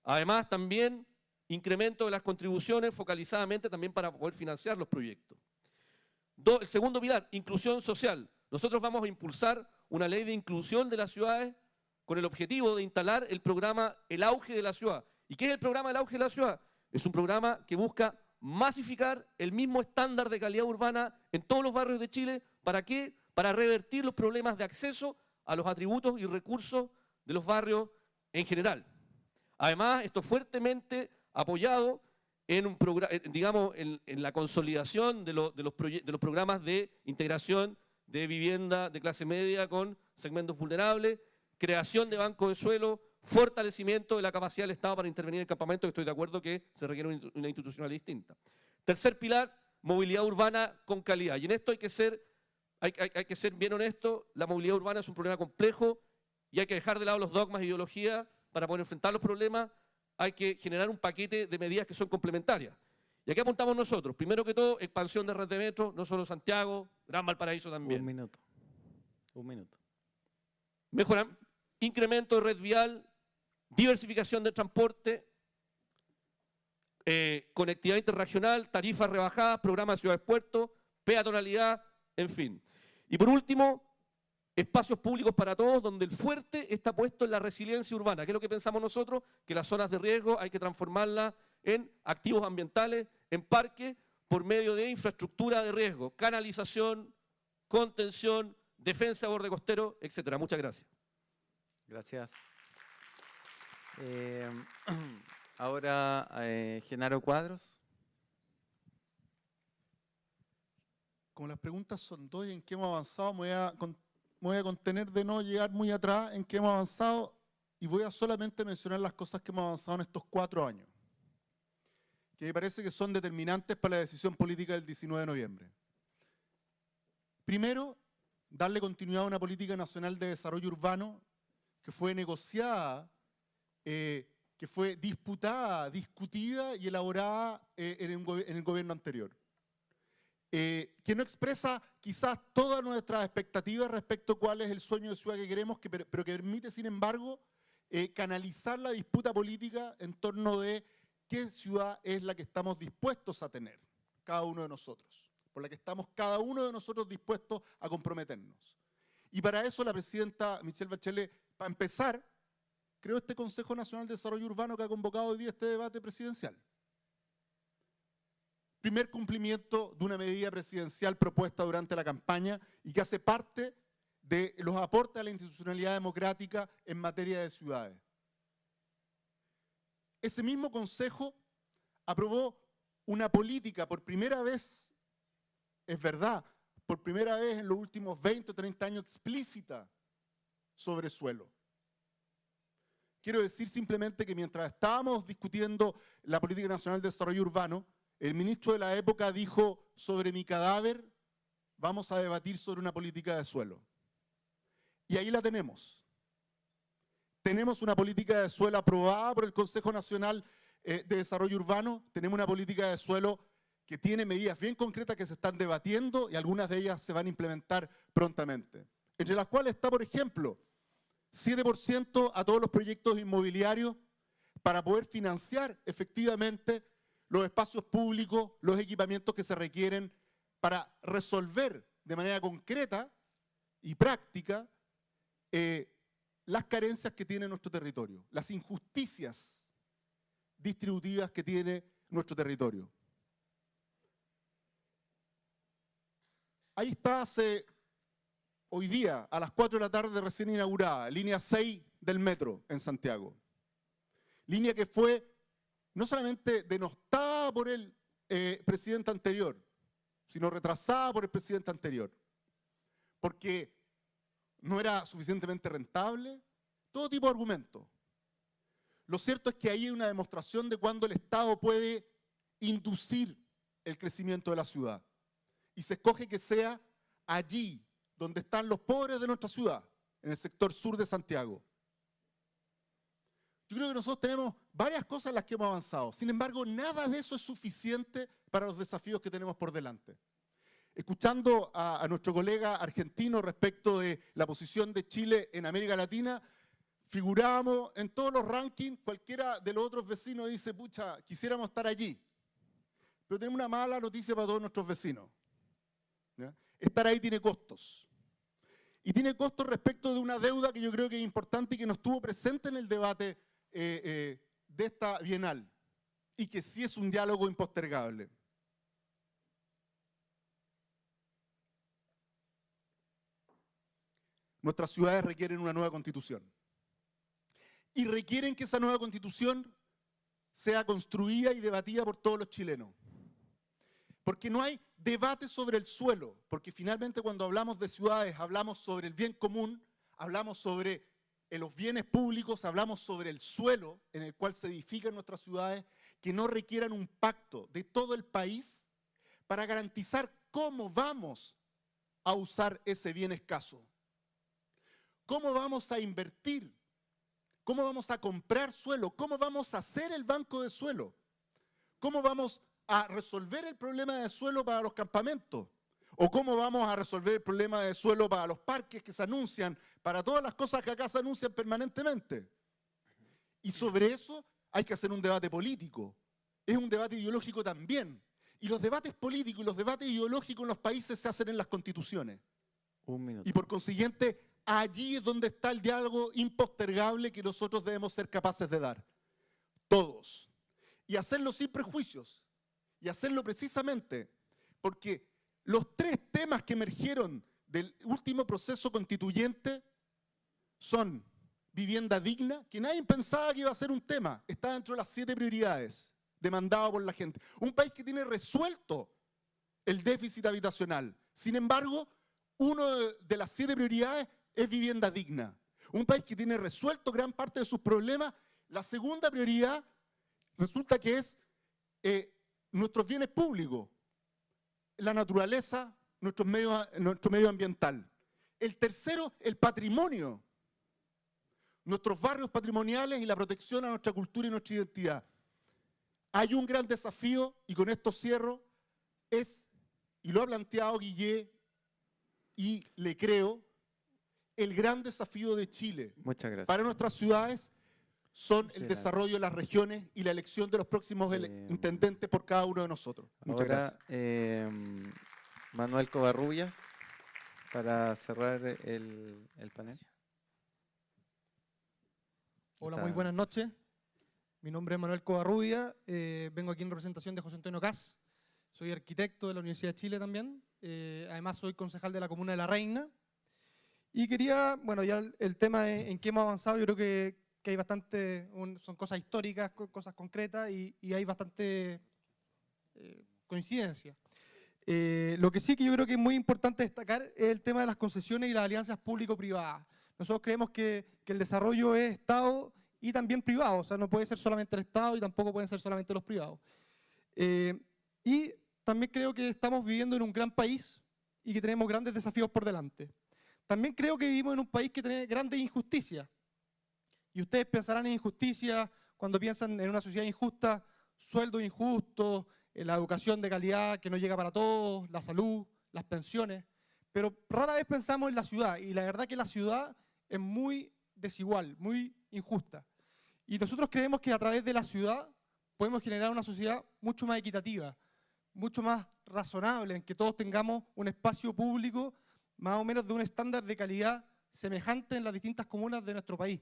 Además, también incremento de las contribuciones focalizadamente también para poder financiar los proyectos. El segundo pilar, inclusión social. Nosotros vamos a impulsar una ley de inclusión de las ciudades con el objetivo de instalar el programa El Auge de la Ciudad. ¿Y qué es el programa El Auge de la Ciudad? Es un programa que busca masificar el mismo estándar de calidad urbana en todos los barrios de Chile. ¿Para qué? Para revertir los problemas de acceso a los atributos y recursos de los barrios en general. Además, esto fuertemente apoyado en, en la consolidación de los programas de integración de vivienda de clase media con segmentos vulnerables, creación de bancos de suelo, fortalecimiento de la capacidad del Estado para intervenir en el campamento, que estoy de acuerdo que se requiere una institucionalidad distinta. Tercer pilar, movilidad urbana con calidad. Y en esto hay que ser bien honesto, la movilidad urbana es un problema complejo y hay que dejar de lado los dogmas e ideologías para poder enfrentar los problemas. Hay que generar un paquete de medidas que son complementarias. ¿Y a qué apuntamos nosotros? Primero que todo, expansión de red de metro, no solo Santiago, Gran Valparaíso también. Un minuto. Mejorar, incremento de red vial, diversificación de transporte, conectividad interregional, tarifas rebajadas, programa de ciudades-puertos, peatonalidad, en fin. Y por último, espacios públicos para todos, donde el fuerte está puesto en la resiliencia urbana. ¿Qué es lo que pensamos nosotros? Que las zonas de riesgo hay que transformarlas en activos ambientales, en parques, por medio de infraestructura de riesgo, canalización, contención, defensa de borde costero, etc. Muchas gracias. Gracias. Ahora, Genaro Cuadros. Como las preguntas son 2 y en qué hemos avanzado, me voy a contener de no llegar muy atrás en qué hemos avanzado y voy a solamente mencionar las cosas que hemos avanzado en estos 4 años, que me parece que son determinantes para la decisión política del 19 de noviembre. Primero, darle continuidad a una política nacional de desarrollo urbano que fue negociada, que fue disputada, discutida y elaborada en el gobierno anterior. Que no expresa quizás todas nuestras expectativas respecto a cuál es el sueño de ciudad que queremos, pero que permite, sin embargo, canalizar la disputa política en torno de qué ciudad es la que estamos dispuestos a tener, cada uno de nosotros, por la que estamos cada uno de nosotros dispuestos a comprometernos. Y para eso la presidenta Michelle Bachelet, para empezar, creó este Consejo Nacional de Desarrollo Urbano que ha convocado hoy día este debate presidencial. Primer cumplimiento de una medida presidencial propuesta durante la campaña y que hace parte de los aportes a la institucionalidad democrática en materia de ciudades. Ese mismo Consejo aprobó una política por primera vez, es verdad, por primera vez en los últimos 20 o 30 años explícita sobre suelo. Quiero decir simplemente que mientras estábamos discutiendo la Política Nacional de Desarrollo Urbano, el ministro de la época dijo, sobre mi cadáver vamos a debatir sobre una política de suelo. Y ahí la tenemos. Tenemos una política de suelo aprobada por el Consejo Nacional de Desarrollo Urbano, tenemos una política de suelo que tiene medidas bien concretas que se están debatiendo y algunas de ellas se van a implementar prontamente. Entre las cuales está, por ejemplo, 7% a todos los proyectos inmobiliarios para poder financiar efectivamente los espacios públicos, los equipamientos que se requieren para resolver de manera concreta y práctica las carencias que tiene nuestro territorio, las injusticias distributivas que tiene nuestro territorio. Ahí está hoy día, a las 4 de la tarde recién inaugurada, línea 6 del metro en Santiago. Línea que fue no solamente denostada por el presidente anterior, sino retrasada por el presidente anterior, porque no era suficientemente rentable, todo tipo de argumentos. Lo cierto es que ahí hay una demostración de cuándo el Estado puede inducir el crecimiento de la ciudad. Y se escoge que sea allí donde están los pobres de nuestra ciudad, en el sector sur de Santiago. Yo creo que nosotros tenemos varias cosas en las que hemos avanzado. Sin embargo, nada de eso es suficiente para los desafíos que tenemos por delante. Escuchando a nuestro colega argentino respecto de la posición de Chile en América Latina, figurábamos en todos los rankings, cualquiera de los otros vecinos dice, pucha, quisiéramos estar allí. Pero tenemos una mala noticia para todos nuestros vecinos. ¿Ya? Estar ahí tiene costos. Y tiene costos respecto de una deuda que yo creo que es importante y que no estuvo presente en el debate de esta bienal. Y que sí es un diálogo impostergable. Nuestras ciudades requieren una nueva constitución. Y requieren que esa nueva constitución sea construida y debatida por todos los chilenos. Porque no hay debate sobre el suelo, porque finalmente cuando hablamos de ciudades hablamos sobre el bien común, hablamos sobre los bienes públicos, hablamos sobre el suelo en el cual se edifican nuestras ciudades, que no requieran un pacto de todo el país para garantizar cómo vamos a usar ese bien escaso. ¿Cómo vamos a invertir? ¿Cómo vamos a comprar suelo? ¿Cómo vamos a hacer el banco de suelo? ¿Cómo vamos a resolver el problema de suelo para los campamentos? ¿O cómo vamos a resolver el problema de suelo para los parques que se anuncian, para todas las cosas que acá se anuncian permanentemente? Y sobre eso hay que hacer un debate político. Es un debate ideológico también. Y los debates políticos y los debates ideológicos en los países se hacen en las constituciones. Un minuto. Y por consiguiente, allí es donde está el diálogo impostergable que nosotros debemos ser capaces de dar. Todos. Y hacerlo sin prejuicios. Y hacerlo precisamente porque los tres temas que emergieron del último proceso constituyente son vivienda digna, que nadie pensaba que iba a ser un tema, está dentro de las 7 prioridades demandado por la gente. Un país que tiene resuelto el déficit habitacional. Sin embargo, una de las 7 prioridades es vivienda digna. Un país que tiene resuelto gran parte de sus problemas. La segunda prioridad resulta que es nuestros bienes públicos, la naturaleza, nuestro medio ambiental. El tercero, el patrimonio, nuestros barrios patrimoniales y la protección a nuestra cultura y nuestra identidad. Hay un gran desafío, y con esto cierro, y lo ha planteado Guillé, y le creo, el gran desafío de Chile. Muchas gracias. Para nuestras ciudades son el Sí, desarrollo de las regiones y la elección de los próximos intendentes por cada uno de nosotros. Muchas Ahora, gracias. Manuel Covarrubias, para cerrar el panel. Hola, Está- muy buenas noches. Mi nombre es Manuel Covarrubia, vengo aquí en representación de José Antonio Cas. Soy arquitecto de la Universidad de Chile también. Además soy concejal de la Comuna de La Reina. Y quería, bueno, ya el tema en que hemos avanzado, yo creo que hay bastante, son cosas históricas, cosas concretas y hay bastante coincidencia. Lo que sí que yo creo que es muy importante destacar es el tema de las concesiones y las alianzas público-privadas. Nosotros creemos que el desarrollo es Estado y también privado, o sea, no puede ser solamente el Estado y tampoco pueden ser solamente los privados. Y también creo que estamos viviendo en un gran país y que tenemos grandes desafíos por delante. También creo que vivimos en un país que tiene grandes injusticias. Y ustedes pensarán en injusticia cuando piensan en una sociedad injusta, sueldos injustos, la educación de calidad que no llega para todos, la salud, las pensiones. Pero rara vez pensamos en la ciudad, y la verdad que la ciudad es muy desigual, muy injusta. Y nosotros creemos que a través de la ciudad podemos generar una sociedad mucho más equitativa, mucho más razonable en que todos tengamos un espacio público más o menos de un estándar de calidad semejante en las distintas comunas de nuestro país.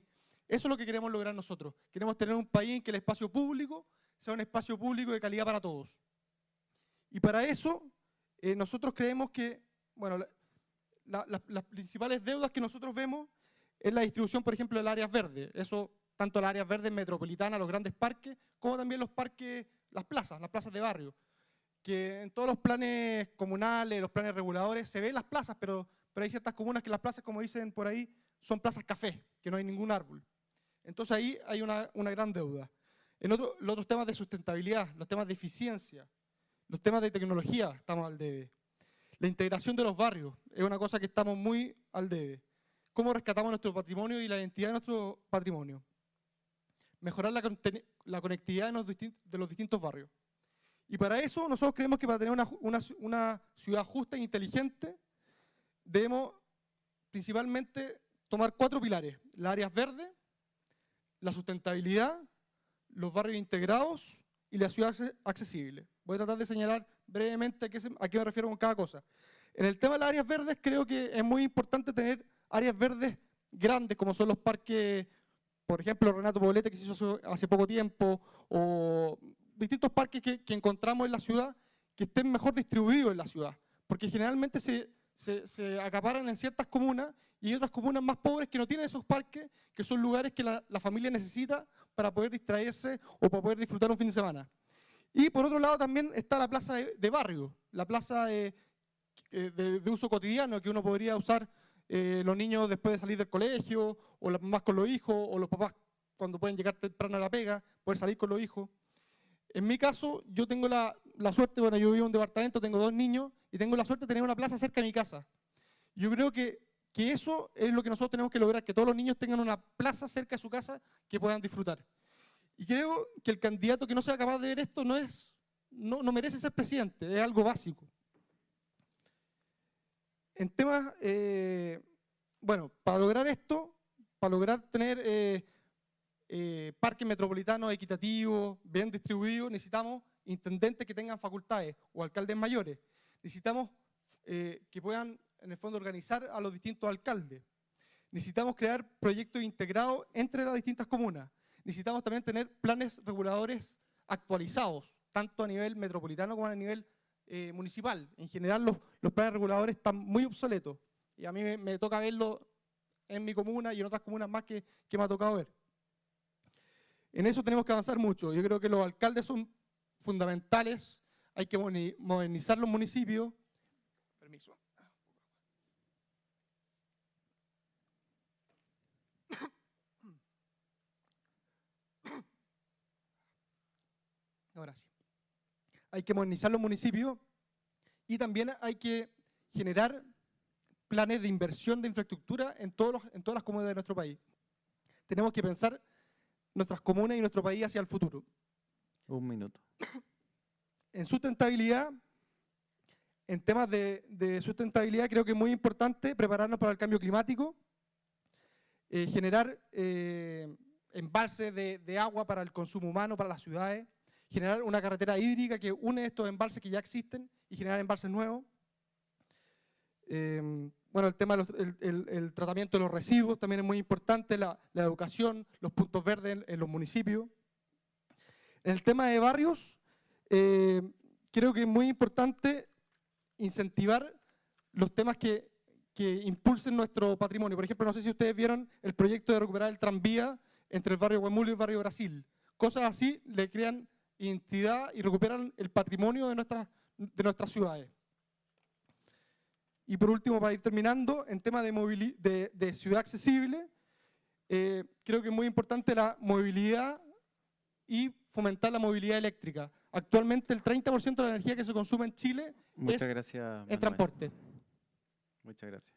Eso es lo que queremos lograr nosotros. Queremos tener un país en que el espacio público sea un espacio público de calidad para todos. Y para eso, nosotros creemos que, bueno, las principales deudas que nosotros vemos es la distribución, por ejemplo, del áreas verdes. Eso, tanto las áreas verdes metropolitanas, los grandes parques, como también los parques, las plazas de barrio. Que en todos los planes comunales, los planes reguladores, se ven las plazas, pero hay ciertas comunas que las plazas, como dicen por ahí, son plazas café, que no hay ningún árbol. Entonces ahí hay una gran deuda. Los otros temas de sustentabilidad, los temas de eficiencia, los temas de tecnología, estamos al debe. La integración de los barrios es una cosa que estamos muy al debe. ¿Cómo rescatamos nuestro patrimonio y la identidad de nuestro patrimonio? Mejorar la conectividad de los distintos barrios. Y para eso nosotros creemos que para tener una ciudad justa e inteligente debemos principalmente tomar 4 pilares: las áreas verdes, la sustentabilidad, los barrios integrados y la ciudad accesible. Voy a tratar de señalar brevemente a qué me refiero con cada cosa. En el tema de las áreas verdes creo que es muy importante tener áreas verdes grandes, como son los parques, por ejemplo, Renato Poblete, que se hizo hace poco tiempo, o distintos parques que encontramos en la ciudad que estén mejor distribuidos en la ciudad, porque generalmente se acaparan en ciertas comunas y hay otras comunas más pobres que no tienen esos parques, que son lugares que la familia necesita para poder distraerse o para poder disfrutar un fin de semana. Y por otro lado también está la plaza de barrio, la plaza de uso cotidiano que uno podría usar los niños después de salir del colegio, o las mamás con los hijos, o los papás cuando pueden llegar temprano a la pega, poder salir con los hijos. En mi caso, yo tengo la suerte, bueno, yo vivo en un departamento, tengo 2 niños, y tengo la suerte de tener una plaza cerca de mi casa. Yo creo que eso es lo que nosotros tenemos que lograr, que todos los niños tengan una plaza cerca de su casa que puedan disfrutar. Y creo que el candidato que no sea capaz de ver esto no merece ser presidente, es algo básico. En temas, bueno, para lograr esto, para lograr tener parques metropolitanos equitativos, bien distribuidos, necesitamos intendentes que tengan facultades o alcaldes mayores. Necesitamos que puedan, en el fondo, organizar a los distintos alcaldes. Necesitamos crear proyectos integrados entre las distintas comunas. Necesitamos también tener planes reguladores actualizados, tanto a nivel metropolitano como a nivel municipal. En general los planes reguladores están muy obsoletos y a mí me toca verlo en mi comuna y en otras comunas más que me ha tocado ver. En eso tenemos que avanzar mucho. Yo creo que los alcaldes son fundamentales, hay que modernizar los municipios. Permiso. Ahora sí. Hay que modernizar los municipios y también hay que generar planes de inversión de infraestructura en todas las comunidades de nuestro país. Tenemos que pensar nuestras comunas y nuestro país hacia el futuro. 1 minuto. En sustentabilidad, en temas de sustentabilidad creo que es muy importante prepararnos para el cambio climático, generar embalses de agua para el consumo humano, para las ciudades, generar una carretera hídrica que une estos embalses que ya existen y generar embalses nuevos. Bueno, el tema del tratamiento de los residuos también es muy importante, la educación, los puntos verdes en los municipios. En el tema de barrios, creo que es muy importante incentivar los temas que impulsen nuestro patrimonio. Por ejemplo, no sé si ustedes vieron el proyecto de recuperar el tranvía entre el barrio Huemul y el barrio Brasil. Cosas así le crean identidad y recuperan el patrimonio de nuestras ciudades. Y por último, para ir terminando, en tema de ciudad accesible, creo que es muy importante la movilidad y fomentar la movilidad eléctrica. Actualmente el 30% de la energía que se consume en Chile es en transporte. Muchas gracias.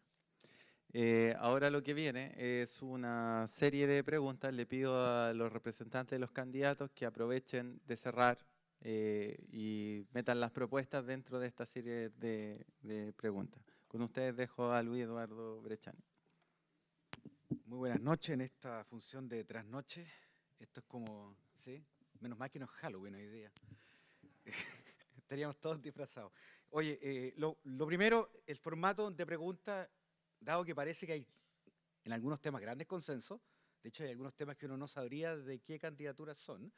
Ahora lo que viene es una serie de preguntas. Le pido a los representantes de los candidatos que aprovechen de cerrar y metan las propuestas dentro de esta serie de preguntas. Con ustedes dejo a Luis Eduardo Brechani. Muy buenas noches en esta función de trasnoche. Esto es como, ¿sí? Menos mal que no es Halloween hoy día. Estaríamos todos disfrazados. Oye, lo primero, el formato de pregunta, dado que parece que hay en algunos temas grandes consensos, de hecho hay algunos temas que uno no sabría de qué candidaturas son,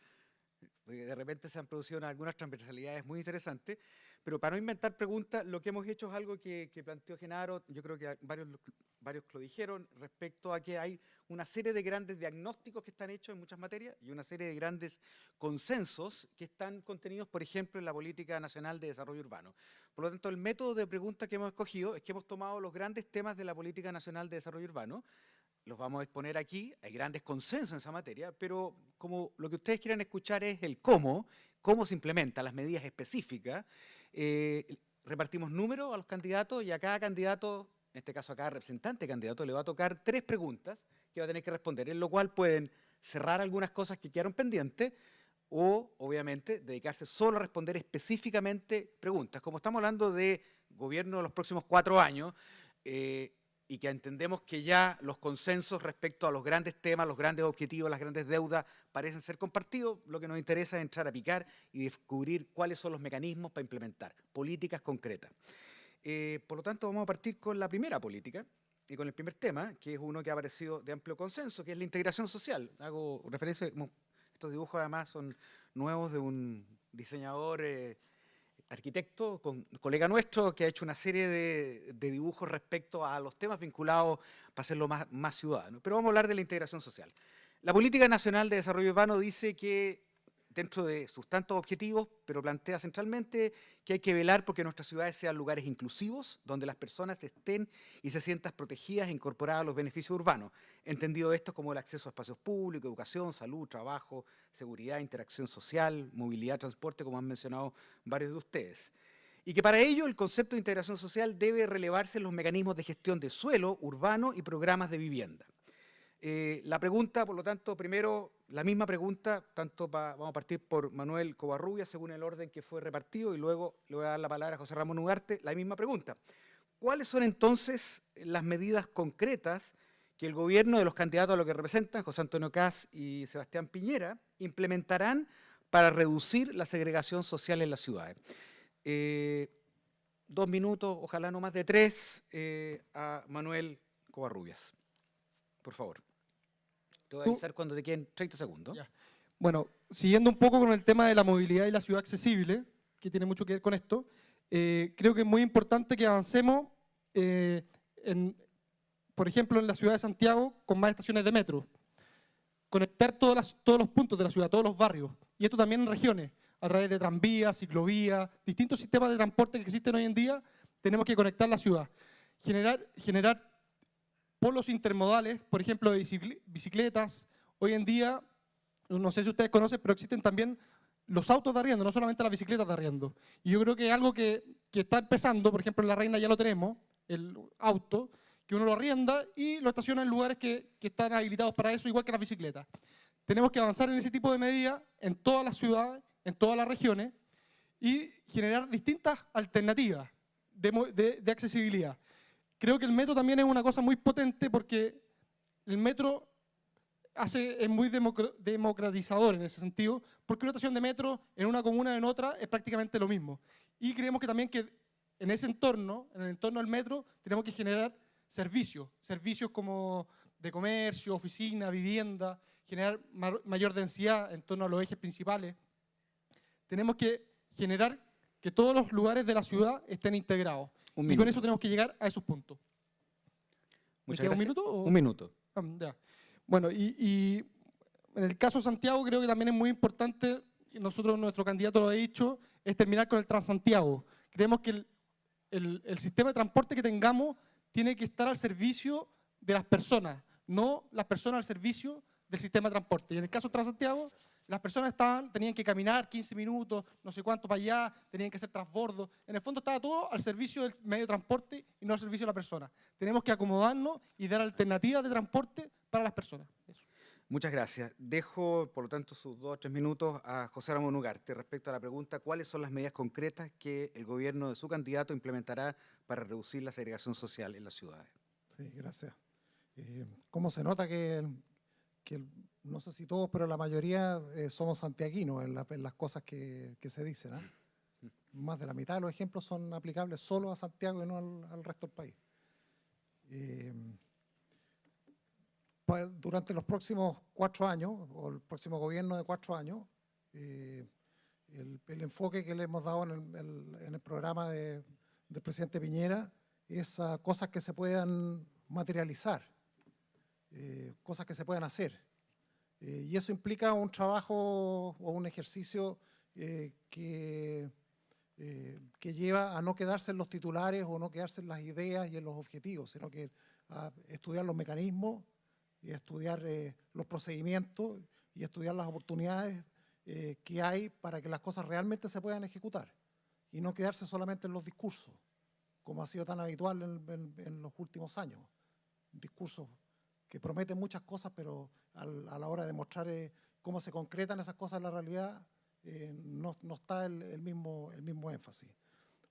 porque de repente se han producido algunas transversalidades muy interesantes, pero para no inventar preguntas, lo que hemos hecho es algo que planteó Genaro, yo creo que varios lo dijeron, respecto a que hay una serie de grandes diagnósticos que están hechos en muchas materias y una serie de grandes consensos que están contenidos, por ejemplo, en la Política Nacional de Desarrollo Urbano. Por lo tanto, el método de pregunta que hemos escogido es que hemos tomado los grandes temas de la Política Nacional de Desarrollo Urbano, los vamos a exponer aquí, hay grandes consensos en esa materia, pero como lo que ustedes quieren escuchar es el cómo se implementan las medidas específicas, repartimos números a los candidatos y a cada candidato, en este caso a cada representante candidato, le va a tocar 3 preguntas que va a tener que responder, en lo cual pueden cerrar algunas cosas que quedaron pendientes o, obviamente, dedicarse solo a responder específicamente preguntas. Como estamos hablando de gobierno de los próximos 4 años, y que entendemos que ya los consensos respecto a los grandes temas, los grandes objetivos, las grandes deudas parecen ser compartidos, lo que nos interesa es entrar a picar y descubrir cuáles son los mecanismos para implementar políticas concretas. Por lo tanto, vamos a partir con la primera política y con el primer tema, que es uno que ha aparecido de amplio consenso, que es la integración social. Hago referencia, estos dibujos además son nuevos de un diseñador arquitecto, colega nuestro, que ha hecho una serie de dibujos respecto a los temas vinculados para hacerlo más ciudadano. Pero vamos a hablar de la integración social. La Política Nacional de Desarrollo Urbano dice que, dentro de sus tantos objetivos, pero plantea centralmente que hay que velar porque nuestras ciudades sean lugares inclusivos, donde las personas estén y se sientan protegidas e incorporadas a los beneficios urbanos, entendido esto como el acceso a espacios públicos, educación, salud, trabajo, seguridad, interacción social, movilidad, transporte, como han mencionado varios de ustedes. Y que para ello el concepto de integración social debe relevarse en los mecanismos de gestión de suelo urbano y programas de vivienda. La pregunta, por lo tanto, primero, la misma pregunta, vamos a partir por Manuel Covarrubias, según el orden que fue repartido, y luego le voy a dar la palabra a José Ramón Ugarte, la misma pregunta. ¿Cuáles son entonces las medidas concretas que el gobierno de los candidatos a lo que representan, José Antonio Kast y Sebastián Piñera, implementarán para reducir la segregación social en las ciudades? 2 minutos, ojalá no más de 3, a Manuel Covarrubias. Por favor. Te voy a avisar cuando te queden 30 segundos. Ya. Bueno, siguiendo un poco con el tema de la movilidad y la ciudad accesible, que tiene mucho que ver con esto, creo que es muy importante que avancemos, por ejemplo, en la ciudad de Santiago, con más estaciones de metro. Conectar todos los puntos de la ciudad, todos los barrios. Y esto también en regiones, a través de tranvías, ciclovías, distintos sistemas de transporte que existen hoy en día, tenemos que conectar la ciudad. Generar polos intermodales, por ejemplo, de bicicletas. Hoy en día, no sé si ustedes conocen, pero existen también los autos de arriendo, no solamente las bicicletas de arriendo. Y yo creo que es algo que está empezando, por ejemplo, en La Reina ya lo tenemos, el auto, que uno lo arrienda y lo estaciona en lugares que están habilitados para eso, igual que las bicicletas. Tenemos que avanzar en ese tipo de medidas en todas las ciudades, en todas las regiones, y generar distintas alternativas de accesibilidad. Creo que el metro también es una cosa muy potente porque el metro es muy democratizador en ese sentido, porque una estación de metro en una comuna o en otra es prácticamente lo mismo. Y creemos que también que en ese entorno, en el entorno del metro, tenemos que generar servicios como de comercio, oficina, vivienda, generar mayor densidad en torno a los ejes principales. Tenemos que generar que todos los lugares de la ciudad estén integrados. Y con eso tenemos que llegar a esos puntos. Muchas gracias. ¿Un minuto? Un minuto. Ya. Bueno, y en el caso de Santiago creo que también es muy importante, y nuestro candidato lo ha dicho, es terminar con el Transantiago. Creemos que el sistema de transporte que tengamos tiene que estar al servicio de las personas, no las personas al servicio del sistema de transporte. Y en el caso de Transantiago, las personas tenían que caminar 15 minutos, no sé cuánto para allá, tenían que hacer transbordos. En el fondo estaba todo al servicio del medio de transporte y no al servicio de la persona. Tenemos que acomodarnos y dar alternativas de transporte para las personas. Eso. Muchas gracias. Dejo, por lo tanto, sus 2 o 3 minutos a José Ramón Ugarte respecto a la pregunta ¿cuáles son las medidas concretas que el gobierno de su candidato implementará para reducir la segregación social en las ciudades? Sí, gracias. ¿Cómo se nota que no sé si todos, pero la mayoría somos santiaguinos en las cosas que se dicen? más de la mitad de los ejemplos son aplicables solo a Santiago y no al resto del país. Durante los próximos 4 años, o el próximo gobierno de 4 años, el enfoque que le hemos dado en el programa del presidente Piñera es a cosas que se puedan materializar, cosas que se puedan hacer. Y eso implica un trabajo o un ejercicio que lleva a no quedarse en los titulares o no quedarse en las ideas y en los objetivos, sino que a estudiar los mecanismos y estudiar los procedimientos y estudiar las oportunidades que hay para que las cosas realmente se puedan ejecutar y no quedarse solamente en los discursos, como ha sido tan habitual en los últimos años. Discursos que prometen muchas cosas, pero a la hora de mostrar cómo se concretan esas cosas en la realidad, no está el mismo énfasis.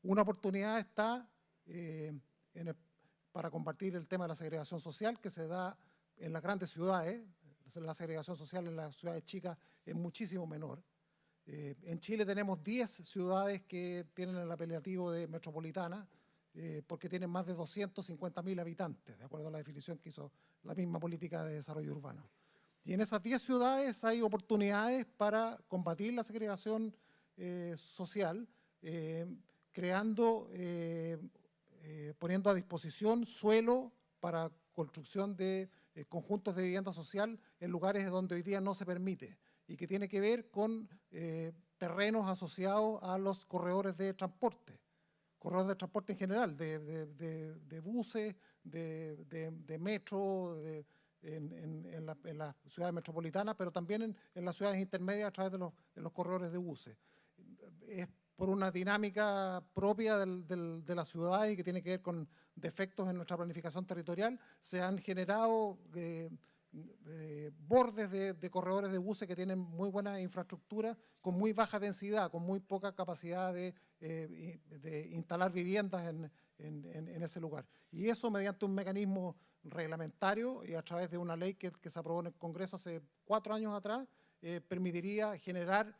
Una oportunidad está para combatir el tema de la segregación social que se da en las grandes ciudades. La segregación social en las ciudades chicas es muchísimo menor. En Chile tenemos 10 ciudades que tienen el apelativo de metropolitana porque tienen más de 250.000 habitantes, de acuerdo a la definición que hizo la misma política de desarrollo urbano. Y en esas 10 ciudades hay oportunidades para combatir la segregación social, poniendo a disposición suelo para construcción de conjuntos de vivienda social en lugares donde hoy día no se permite y que tiene que ver con terrenos asociados a los corredores de transporte en general, de buses, de metro, en las ciudades metropolitanas, pero también en las ciudades intermedias a través de los corredores de buses. Es por una dinámica propia de la ciudad y que tiene que ver con defectos en nuestra planificación territorial, se han generado bordes de corredores de buses que tienen muy buena infraestructura, con muy baja densidad, con muy poca capacidad de instalar viviendas en ese lugar. Y eso mediante un mecanismo reglamentario y a través de una ley que se aprobó en el Congreso hace 4 años atrás, permitiría generar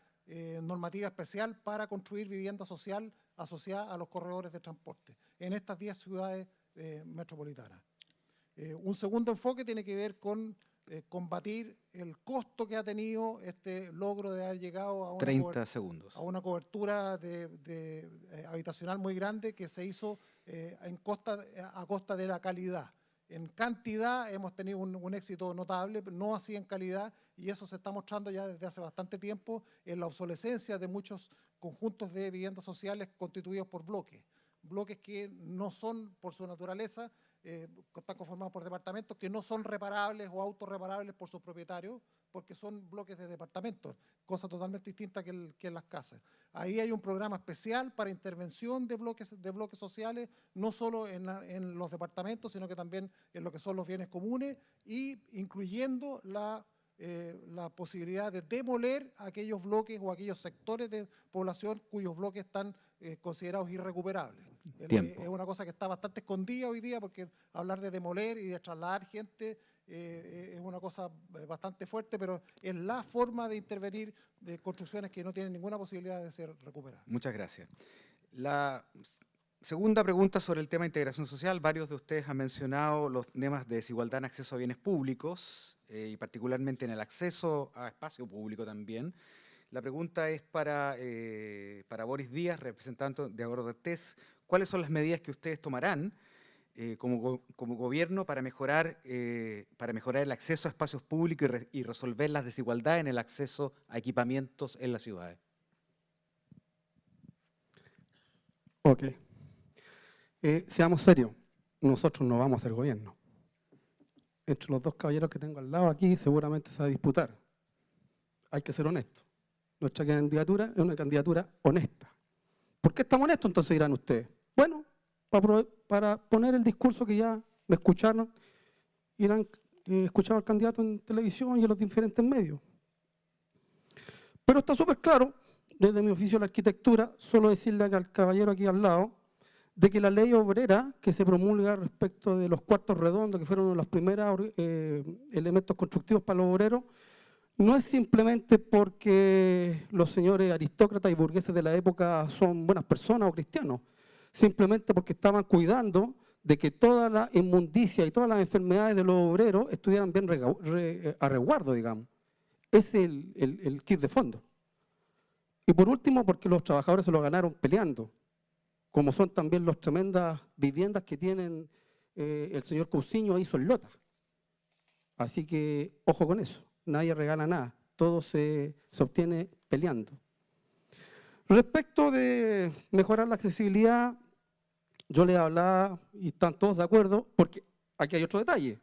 normativa especial para construir vivienda social asociada a los corredores de transporte en estas 10 ciudades metropolitanas. Un segundo enfoque tiene que ver con combatir el costo que ha tenido este logro de haber llegado a una cobertura habitacional muy grande que se hizo a costa de la calidad. En cantidad hemos tenido un éxito notable, pero no así en calidad, y eso se está mostrando ya desde hace bastante tiempo en la obsolescencia de muchos conjuntos de viviendas sociales constituidos por bloques que no son, por su naturaleza, están conformados por departamentos que no son reparables o autorreparables por sus propietarios, porque son bloques de departamentos, cosa totalmente distinta que en las casas. Ahí hay un programa especial para intervención de bloques sociales, no solo en los departamentos, sino que también en lo que son los bienes comunes, y incluyendo la posibilidad de demoler aquellos bloques o aquellos sectores de población cuyos bloques están considerados irrecuperables. Es una cosa que está bastante escondida hoy día, porque hablar de demoler y de trasladar gente es una cosa bastante fuerte, pero es la forma de intervenir de construcciones que no tienen ninguna posibilidad de ser recuperadas. Muchas gracias. La segunda pregunta sobre el tema de integración social. Varios de ustedes han mencionado los temas de desigualdad en acceso a bienes públicos y particularmente en el acceso a espacio público también. La pregunta es para Boris Díaz, representante de Agrodetes. ¿Cuáles son las medidas que ustedes tomarán como gobierno para mejorar el acceso a espacios públicos y resolver las desigualdades en el acceso a equipamientos en las ciudades? Ok. Seamos serios, nosotros no vamos a hacer gobierno. Entre los dos caballeros que tengo al lado aquí seguramente se va a disputar. Hay que ser honestos. Nuestra candidatura es una candidatura honesta. ¿Por qué estamos honestos? Entonces dirán ustedes. Bueno, para poner el discurso que ya me escucharon y han escuchado al candidato en televisión y en los diferentes medios. Pero está súper claro, desde mi oficio de la arquitectura, solo decirle al caballero aquí al lado, de que la ley obrera que se promulga respecto de los cuartos redondos, que fueron los primeros elementos constructivos para los obreros, no es simplemente porque los señores aristócratas y burgueses de la época son buenas personas o cristianos, simplemente porque estaban cuidando de que toda la inmundicia y todas las enfermedades de los obreros estuvieran bien a resguardo, digamos. Ese es el kit de fondo. Y por último, porque los trabajadores se lo ganaron peleando, como son también las tremendas viviendas que tienen el señor Cousiño ahí en Lota. Así que, ojo con eso, nadie regala nada, todo se obtiene peleando. Respecto de mejorar la accesibilidad, yo les hablaba, y están todos de acuerdo, porque aquí hay otro detalle.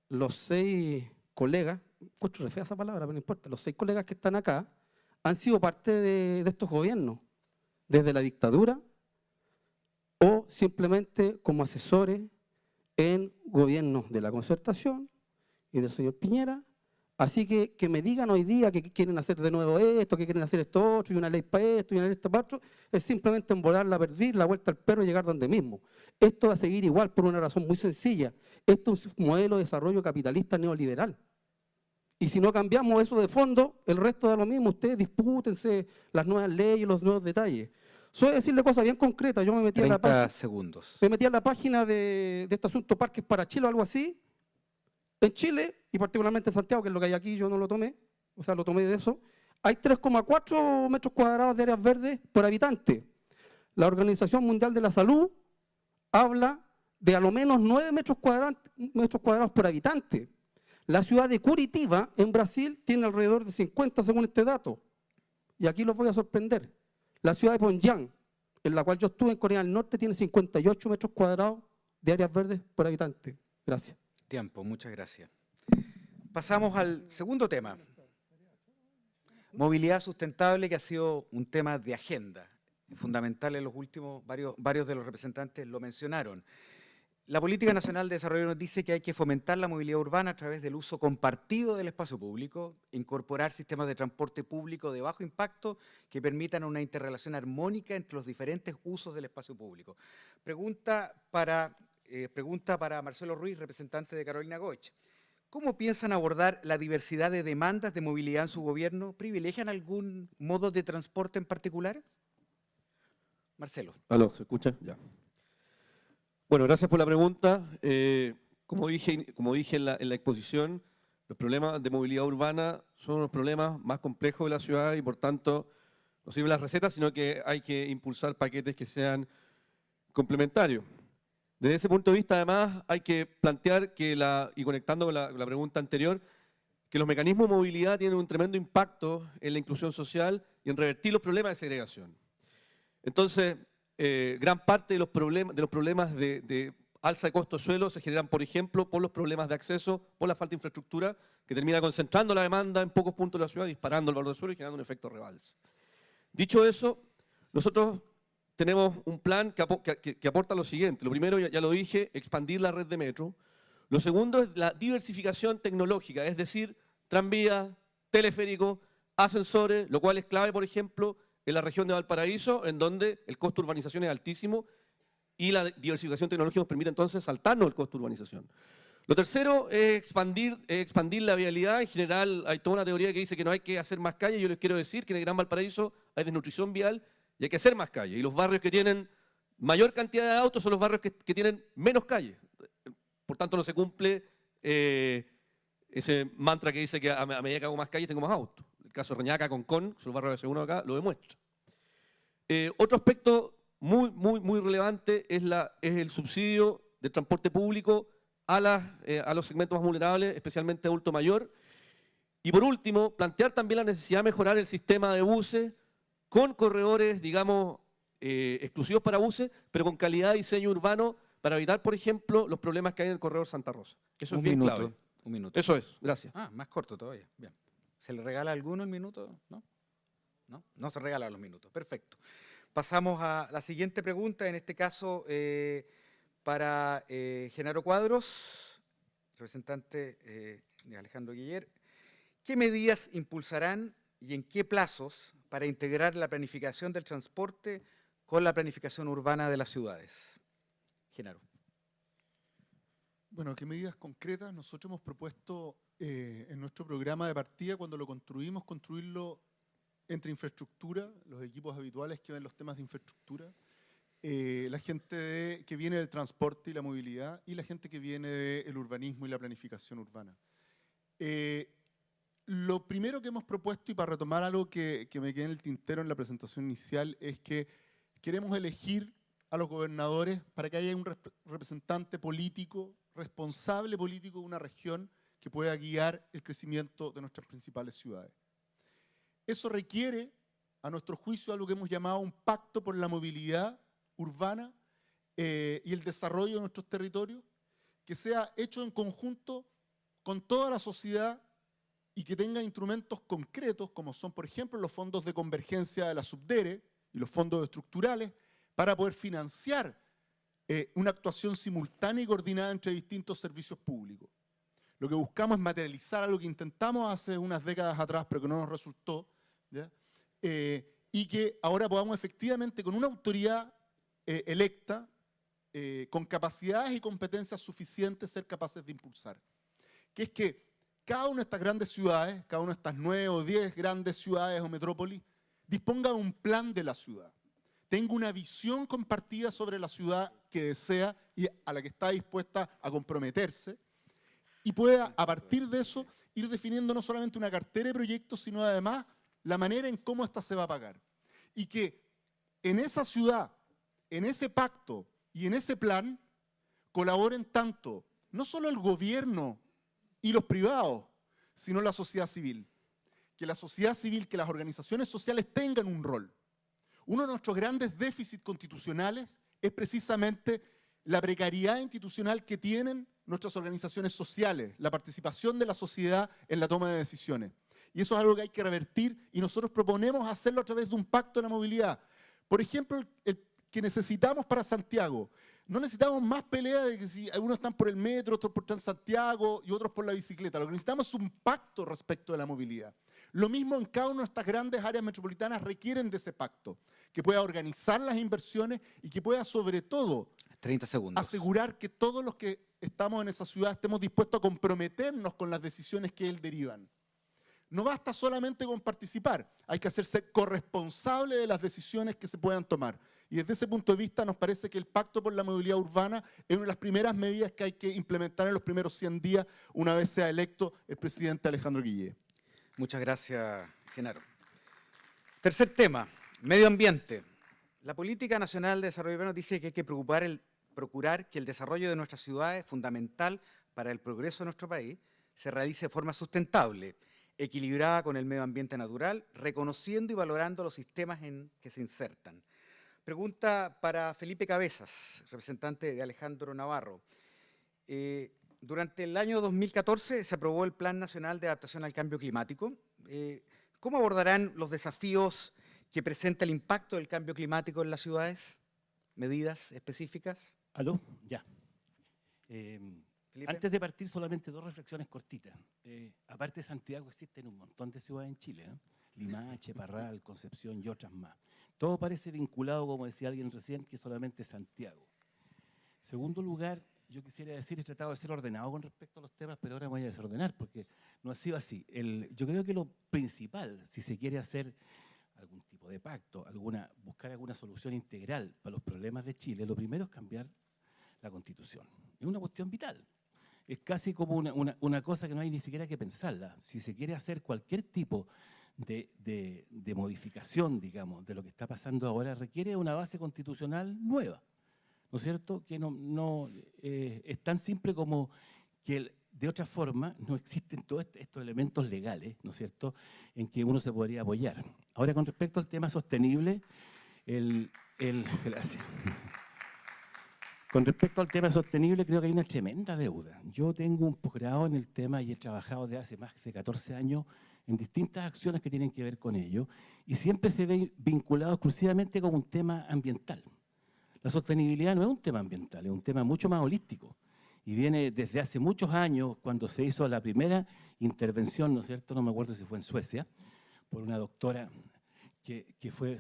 Los 6 colegas, encuentro re fea esa palabra, pero no importa, los 6 colegas que están acá han sido parte de estos gobiernos, desde la dictadura o simplemente como asesores en gobiernos de la Concertación y del señor Piñera. Así que me digan hoy día que quieren hacer de nuevo esto, que quieren hacer esto otro, y una ley para esto, y una ley para otro, es simplemente embolar la perdiz, la vuelta al perro y llegar donde mismo. Esto va a seguir igual por una razón muy sencilla. Esto es un modelo de desarrollo capitalista neoliberal. Y si no cambiamos eso de fondo, el resto da lo mismo. Ustedes dispútense las nuevas leyes, los nuevos detalles. Solo decirle cosas bien concretas. Yo me metí 30 a la página, segundos. me metí a la página de este asunto Parques para Chile o algo así. En Chile, y particularmente en Santiago, que es lo que hay aquí, yo no lo tomé, o sea, lo tomé de eso, hay 3,4 metros cuadrados de áreas verdes por habitante. La Organización Mundial de la Salud habla de a lo menos 9 metros cuadrados por habitante. La ciudad de Curitiba, en Brasil, tiene alrededor de 50 según este dato. Y aquí los voy a sorprender. La ciudad de Pyongyang, en la cual yo estuve en Corea del Norte, tiene 58 metros cuadrados de áreas verdes por habitante. Gracias. Tiempo, muchas gracias. Pasamos al segundo tema. Movilidad sustentable, que ha sido un tema de agenda fundamental en los últimos, varios de los representantes lo mencionaron. La Política Nacional de Desarrollo nos dice que hay que fomentar la movilidad urbana a través del uso compartido del espacio público, incorporar sistemas de transporte público de bajo impacto que permitan una interrelación armónica entre los diferentes usos del espacio público. Pregunta para Marcelo Ruiz, representante de Carolina Goich. ¿Cómo piensan abordar la diversidad de demandas de movilidad en su gobierno? ¿Privilegian algún modo de transporte en particular? Marcelo. ¿Aló? ¿Se escucha? Ya. Bueno, gracias por la pregunta. Como dije en la exposición, los problemas de movilidad urbana son los problemas más complejos de la ciudad y por tanto no sirven las recetas, sino que hay que impulsar paquetes que sean complementarios. Desde ese punto de vista, además, hay que plantear que, y conectando con la pregunta anterior, que los mecanismos de movilidad tienen un tremendo impacto en la inclusión social y en revertir los problemas de segregación. Entonces, gran parte de los problemas de alza de costo de suelo se generan, por ejemplo, por los problemas de acceso, por la falta de infraestructura, que termina concentrando la demanda en pocos puntos de la ciudad, disparando el valor del suelo y generando un efecto rebalse. Dicho eso, nosotros tenemos un plan que aporta lo siguiente. Lo primero, ya lo dije, expandir la red de metro. Lo segundo es la diversificación tecnológica, es decir, tranvía, teleférico, ascensores, lo cual es clave, por ejemplo, en la región de Valparaíso, en donde el costo de urbanización es altísimo y la diversificación tecnológica nos permite entonces saltarnos el costo de urbanización. Lo tercero es expandir la vialidad. En general hay toda una teoría que dice que no hay que hacer más calles. Yo les quiero decir que en el Gran Valparaíso hay desnutrición vial y hay que hacer más calles. Y los barrios que tienen mayor cantidad de autos son los barrios que tienen menos calles. Por tanto, no se cumple ese mantra que dice que a medida que hago más calles tengo más autos. El caso de Reñaca, Concón, su barrio de segundo acá, lo demuestra. Otro aspecto muy relevante es el subsidio del transporte público a los segmentos más vulnerables, especialmente adulto mayor. Y por último, plantear también la necesidad de mejorar el sistema de buses con corredores, digamos, exclusivos para buses, pero con calidad de diseño urbano para evitar, por ejemplo, los problemas que hay en el corredor Santa Rosa. Eso es bien clave. Un minuto. Eso es, gracias. Ah, más corto todavía. Bien. ¿Se le regala a alguno el minuto? ¿No? ¿No? No se regala los minutos. Perfecto. Pasamos a la siguiente pregunta, en este caso para Genaro Cuadros, representante de Alejandro Guiller. ¿Qué medidas impulsarán y en qué plazos para integrar la planificación del transporte con la planificación urbana de las ciudades? Genaro. Bueno, ¿qué medidas concretas? Nosotros hemos propuesto en nuestro programa de partida, cuando lo construimos, construirlo entre infraestructura, los equipos habituales que ven los temas de infraestructura, la gente que viene del transporte y la movilidad y la gente que viene del urbanismo y la planificación urbana. Lo primero que hemos propuesto, y para retomar algo que me quedé en el tintero en la presentación inicial, es que queremos elegir a los gobernadores para que haya un representante político, responsable político de una región que pueda guiar el crecimiento de nuestras principales ciudades. Eso requiere, a nuestro juicio, algo que hemos llamado un pacto por la movilidad urbana y el desarrollo de nuestros territorios, que sea hecho en conjunto con toda la sociedad y que tenga instrumentos concretos, como son, por ejemplo, los fondos de convergencia de la Subdere y los fondos estructurales, para poder financiar una actuación simultánea y coordinada entre distintos servicios públicos. Lo que buscamos es materializar algo que intentamos hace unas décadas atrás, pero que no nos resultó, ¿ya? Y que ahora podamos efectivamente, con una autoridad electa, con capacidades y competencias suficientes, ser capaces de impulsar. Que es que cada una de estas grandes ciudades, cada una de estas 9 o 10 grandes ciudades o metrópolis, disponga de un plan de la ciudad. Tenga una visión compartida sobre la ciudad que desea y a la que está dispuesta a comprometerse, y pueda, a partir de eso, ir definiendo no solamente una cartera de proyectos, sino además la manera en cómo ésta se va a pagar. Y que en esa ciudad, en ese pacto y en ese plan, colaboren tanto, no solo el gobierno y los privados, sino la sociedad civil. Que la sociedad civil, que las organizaciones sociales tengan un rol. Uno de nuestros grandes déficits constitucionales es precisamente la precariedad institucional que tienen nuestras organizaciones sociales, la participación de la sociedad en la toma de decisiones. Y eso es algo que hay que revertir y nosotros proponemos hacerlo a través de un pacto de la movilidad. Por ejemplo, el que necesitamos para Santiago. No necesitamos más pelea de que si algunos están por el metro, otros por Transantiago y otros por la bicicleta. Lo que necesitamos es un pacto respecto de la movilidad. Lo mismo en cada una de estas grandes áreas metropolitanas requieren de ese pacto, que pueda organizar las inversiones y que pueda, sobre todo, 30 segundos. asegurar que todos los que estamos en esa ciudad estemos dispuestos a comprometernos con las decisiones que él derivan. No basta solamente con participar, hay que hacerse corresponsable de las decisiones que se puedan tomar. Y desde ese punto de vista nos parece que el Pacto por la Movilidad Urbana es una de las primeras medidas que hay que implementar en los primeros 100 días una vez sea electo el presidente Alejandro Guillé. Muchas gracias, Genaro. Tercer tema, medio ambiente. La Política Nacional de Desarrollo Urbano dice que hay que procurar que el desarrollo de nuestras ciudades, fundamental para el progreso de nuestro país, se realice de forma sustentable, equilibrada con el medio ambiente natural, reconociendo y valorando los sistemas en que se insertan. Pregunta para Felipe Cabezas, representante de Alejandro Navarro. Durante el año 2014 se aprobó el Plan Nacional de Adaptación al Cambio Climático. ¿Cómo abordarán los desafíos que presenta el impacto del cambio climático en las ciudades? ¿Medidas específicas? ¿Aló? Ya. Felipe. Antes de partir, solamente 2 reflexiones cortitas. Aparte de Santiago, existen un montón de ciudades en Chile, ¿eh? Limache, Parral, Concepción y otras más. Todo parece vinculado, como decía alguien recién, que solamente Santiago. Segundo lugar, yo quisiera decir, he tratado de ser ordenado con respecto a los temas, pero ahora me voy a desordenar porque no ha sido así. Yo creo que lo principal, si se quiere hacer algún tipo de pacto, buscar alguna solución integral para los problemas de Chile, lo primero es cambiar la Constitución. Es una cuestión vital. Es casi como una cosa que no hay ni siquiera que pensarla. Si se quiere hacer cualquier tipo de modificación, digamos, de lo que está pasando ahora, requiere una base constitucional nueva, ¿no es cierto? Que no es tan simple como que de otra forma no existen todos estos elementos legales, ¿no es cierto?, en que uno se podría apoyar. Ahora, con respecto al tema sostenible, gracias. Con respecto al tema sostenible, creo que hay una tremenda deuda. Yo tengo un posgrado en el tema y he trabajado desde hace más de 14 años en distintas acciones que tienen que ver con ello, y siempre se ve vinculado exclusivamente con un tema ambiental. La sostenibilidad no es un tema ambiental, es un tema mucho más holístico, y viene desde hace muchos años, cuando se hizo la primera intervención, ¿no es cierto?, no me acuerdo si fue en Suecia, por una doctora que fue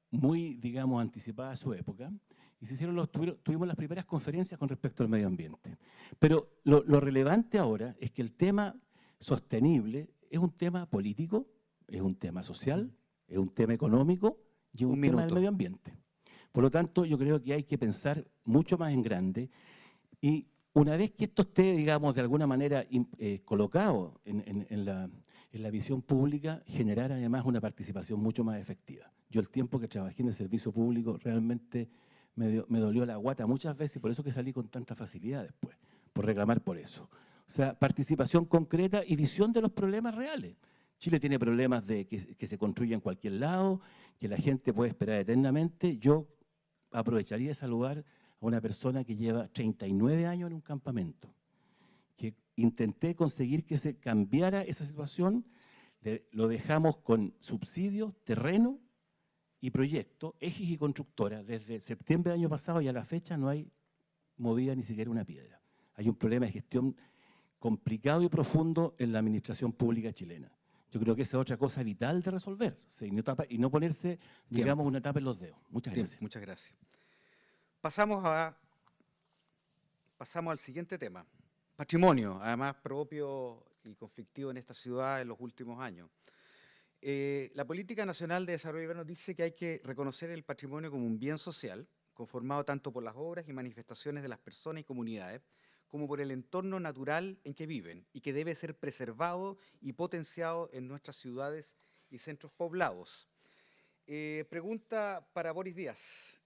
muy, digamos, anticipada a su época, y y tuvimos las primeras conferencias con respecto al medio ambiente. Pero lo relevante ahora es que el tema sostenible es un tema político, es un tema social, es un tema económico y es un tema del medio ambiente. Por lo tanto, yo creo que hay que pensar mucho más en grande y una vez que esto esté, digamos, de alguna manera colocado en la visión pública, generar además una participación mucho más efectiva. Yo el tiempo que trabajé en el servicio público realmente me dolió la guata muchas veces y por eso que salí con tanta facilidad después, por reclamar por eso. O sea, participación concreta y visión de los problemas reales. Chile tiene problemas de que se construya en cualquier lado, que la gente puede esperar eternamente. Yo aprovecharía ese lugar a una persona que lleva 39 años en un campamento, que intenté conseguir que se cambiara esa situación, lo dejamos con subsidios, terreno y proyectos, ejes y constructoras. Desde septiembre del año pasado y a la fecha no hay movida ni siquiera una piedra. Hay un problema de gestión complicado y profundo en la administración pública chilena. Yo creo que esa es otra cosa vital de resolver, ¿sí? Y no ponerse, digamos, una tapa en los dedos. Muchas gracias. Muchas gracias. Pasamos al siguiente tema. Patrimonio, además propio y conflictivo en esta ciudad en los últimos años. La Política Nacional de Desarrollo Urbano dice que hay que reconocer el patrimonio como un bien social, conformado tanto por las obras y manifestaciones de las personas y comunidades, como por el entorno natural en que viven y que debe ser preservado y potenciado en nuestras ciudades y centros poblados. Pregunta para Boris Díaz.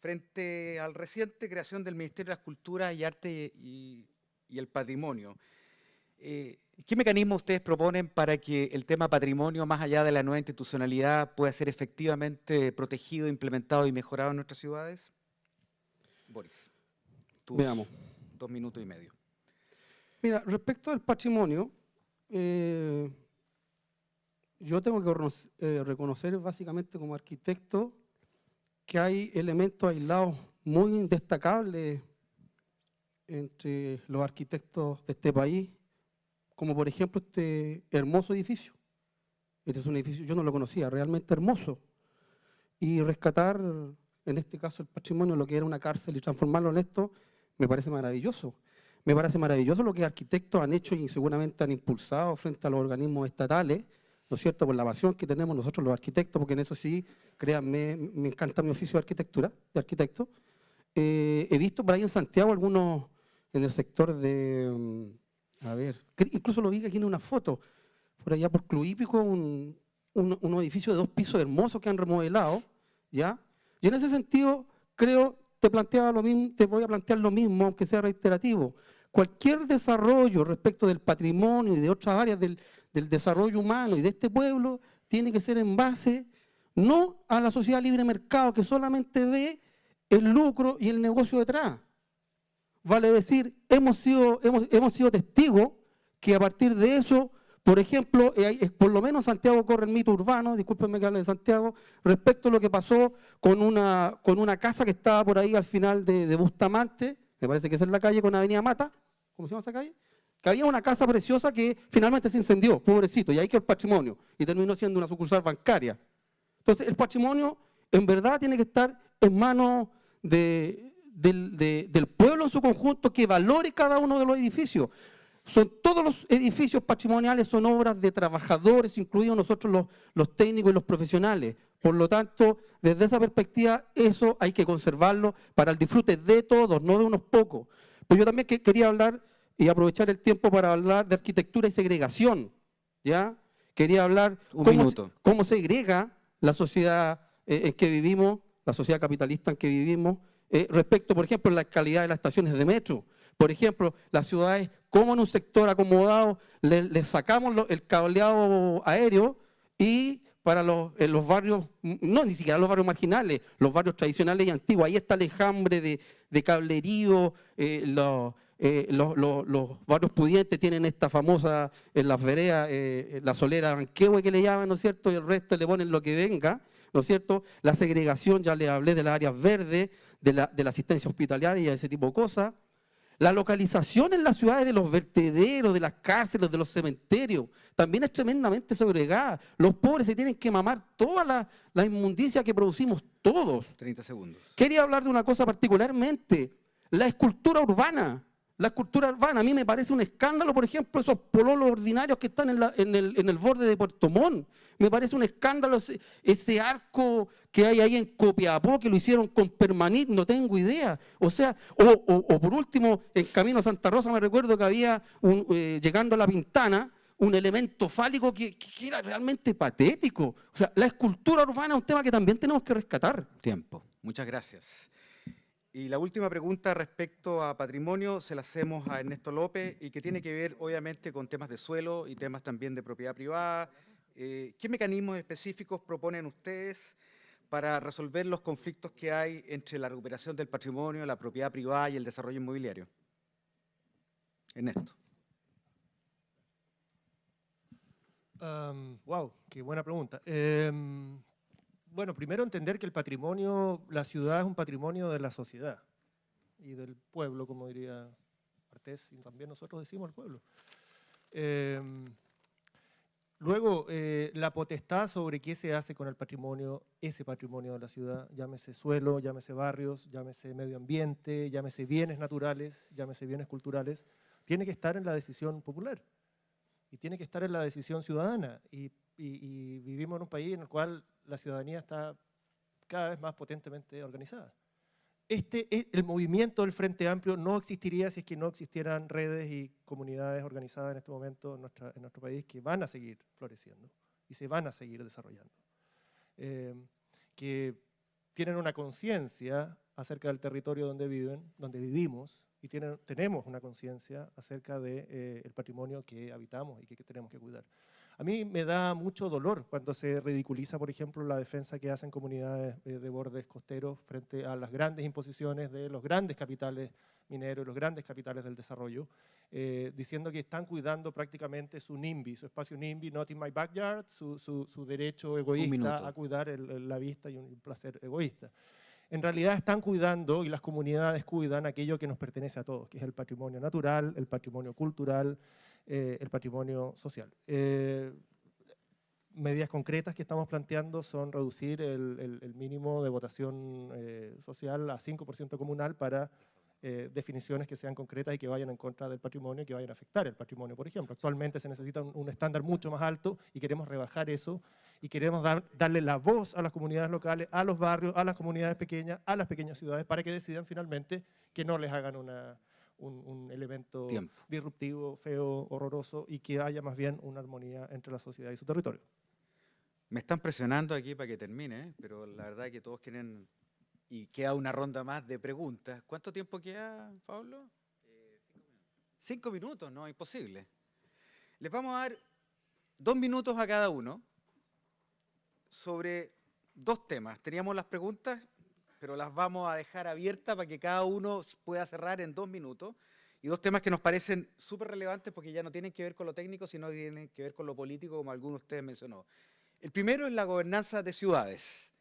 Frente al reciente creación del Ministerio de las Culturas y Arte y el Patrimonio, ¿qué mecanismos ustedes proponen para que el tema patrimonio, más allá de la nueva institucionalidad, pueda ser efectivamente protegido, implementado y mejorado en nuestras ciudades? Boris. Veamos. 2 minutos y medio. Mira, respecto al patrimonio, yo tengo que reconocer básicamente como arquitecto que hay elementos aislados muy destacables entre los arquitectos de este país, como por ejemplo este hermoso edificio. Este es un edificio, yo no lo conocía, realmente hermoso. Y rescatar, en este caso, el patrimonio, lo que era una cárcel y transformarlo en esto, me parece maravilloso. Me parece maravilloso lo que arquitectos han hecho y seguramente han impulsado frente a los organismos estatales, ¿no es cierto?, por la pasión que tenemos nosotros los arquitectos, porque en eso sí, créanme, me encanta mi oficio de arquitectura, de arquitecto. He visto por ahí en Santiago algunos, en el sector de, incluso lo vi aquí en una foto, por allá por Club Hípico, un edificio de 2 pisos hermosos que han remodelado, ¿ya? Y en ese sentido, creo, te voy a plantear lo mismo, aunque sea reiterativo. Cualquier desarrollo respecto del patrimonio y de otras áreas del desarrollo humano y de este pueblo tiene que ser en base no a la sociedad libre mercado que solamente ve el lucro y el negocio detrás. Vale decir, hemos sido testigos que a partir de eso, por ejemplo, por lo menos Santiago corre el mito urbano, discúlpenme que hable de Santiago, respecto a lo que pasó con una casa que estaba por ahí al final de Bustamante, me parece que esa es la calle con Avenida Mata, ¿cómo se llama esa calle? Que había una casa preciosa que finalmente se incendió, pobrecito, y ahí quedó el patrimonio, y terminó siendo una sucursal bancaria. Entonces, el patrimonio en verdad tiene que estar en manos del pueblo en su conjunto, que valore cada uno de los edificios. Todos los edificios patrimoniales son obras de trabajadores, incluidos nosotros los técnicos y los profesionales. Por lo tanto, desde esa perspectiva, eso hay que conservarlo para el disfrute de todos, no de unos pocos. Pues yo también quería hablar y aprovechar el tiempo para hablar de arquitectura y segregación, ¿ya? Quería hablar cómo segrega la sociedad en que vivimos, la sociedad capitalista en que vivimos, respecto, por ejemplo, a la calidad de las estaciones de metro. Por ejemplo, las ciudades, como en un sector acomodado, le sacamos el cableado aéreo y para los barrios, no ni siquiera los barrios marginales, los barrios tradicionales y antiguos, ahí está el enjambre de cablerío, los barrios pudientes tienen esta famosa, en las veredas, la solera banquehue que le llaman, ¿no es cierto? Y el resto le ponen lo que venga, ¿no es cierto? La segregación, ya les hablé de las áreas verdes, de la asistencia hospitalaria y ese tipo de cosas. La localización en las ciudades de los vertederos, de las cárceles, de los cementerios, también es tremendamente segregada. Los pobres se tienen que mamar toda la inmundicia que producimos todos. 30 segundos. Quería hablar de una cosa particularmente, la escultura urbana. La escultura urbana, a mí me parece un escándalo, por ejemplo, esos pololos ordinarios que están en el borde de Puerto Montt. Me parece un escándalo ese arco que hay ahí en Copiapó, que lo hicieron con permanit, no tengo idea. O sea, o por último, en Camino a Santa Rosa me recuerdo que había, llegando a La Pintana, un elemento fálico que era realmente patético. O sea, la escultura urbana es un tema que también tenemos que rescatar. Tiempo. Muchas gracias. Y la última pregunta respecto a patrimonio se la hacemos a Ernesto López y que tiene que ver obviamente con temas de suelo y temas también de propiedad privada. ¿Qué mecanismos específicos proponen ustedes para resolver los conflictos que hay entre la recuperación del patrimonio, la propiedad privada y el desarrollo inmobiliario? Ernesto. Wow, qué buena pregunta. Bueno, primero entender que el patrimonio, la ciudad es un patrimonio de la sociedad y del pueblo, como diría Artés, y también nosotros decimos el pueblo. Luego, la potestad sobre qué se hace con el patrimonio, ese patrimonio de la ciudad, llámese suelo, llámese barrios, llámese medio ambiente, llámese bienes naturales, llámese bienes culturales, tiene que estar en la decisión popular y tiene que estar en la decisión ciudadana. Y vivimos en un país en el cual la ciudadanía está cada vez más potentemente organizada. El movimiento del Frente Amplio no existiría si es que no existieran redes y comunidades organizadas en este momento en nuestro país que van a seguir floreciendo y se van a seguir desarrollando. Que tienen una conciencia acerca del territorio donde vivimos, y tenemos una conciencia acerca del patrimonio que habitamos y que tenemos que cuidar. A mí me da mucho dolor cuando se ridiculiza, por ejemplo, la defensa que hacen comunidades de bordes costeros frente a las grandes imposiciones de los grandes capitales mineros, los grandes capitales del desarrollo, diciendo que están cuidando prácticamente su NIMBY, su espacio NIMBY, not in my backyard, su derecho egoísta a cuidar la vista y un placer egoísta. En realidad están cuidando, y las comunidades cuidan, aquello que nos pertenece a todos, que es el patrimonio natural, el patrimonio cultural, el patrimonio social. Medidas concretas que estamos planteando son reducir el mínimo de votación social a 5% comunal para definiciones que sean concretas y que vayan en contra del patrimonio y que vayan a afectar el patrimonio. Por ejemplo, actualmente se necesita un estándar mucho más alto y queremos rebajar eso y queremos darle la voz a las comunidades locales, a los barrios, a las comunidades pequeñas, a las pequeñas ciudades, para que decidan finalmente que no les hagan un elemento disruptivo, feo, horroroso, y que haya más bien una armonía entre la sociedad y su territorio. Me están presionando aquí para que termine, pero la verdad es que todos quieren, y queda una ronda más de preguntas. ¿Cuánto tiempo queda, Pablo? 5 minutos, no, imposible. Les vamos a dar 2 minutos a cada uno sobre 2 temas. Teníamos las preguntas, pero las vamos a dejar abiertas para que cada uno pueda cerrar en 2 minutos. Y 2 temas que nos parecen súper relevantes porque ya no tienen que ver con lo técnico, sino tienen que ver con lo político, como algunos de ustedes mencionó. El primero es la gobernanza de ciudades,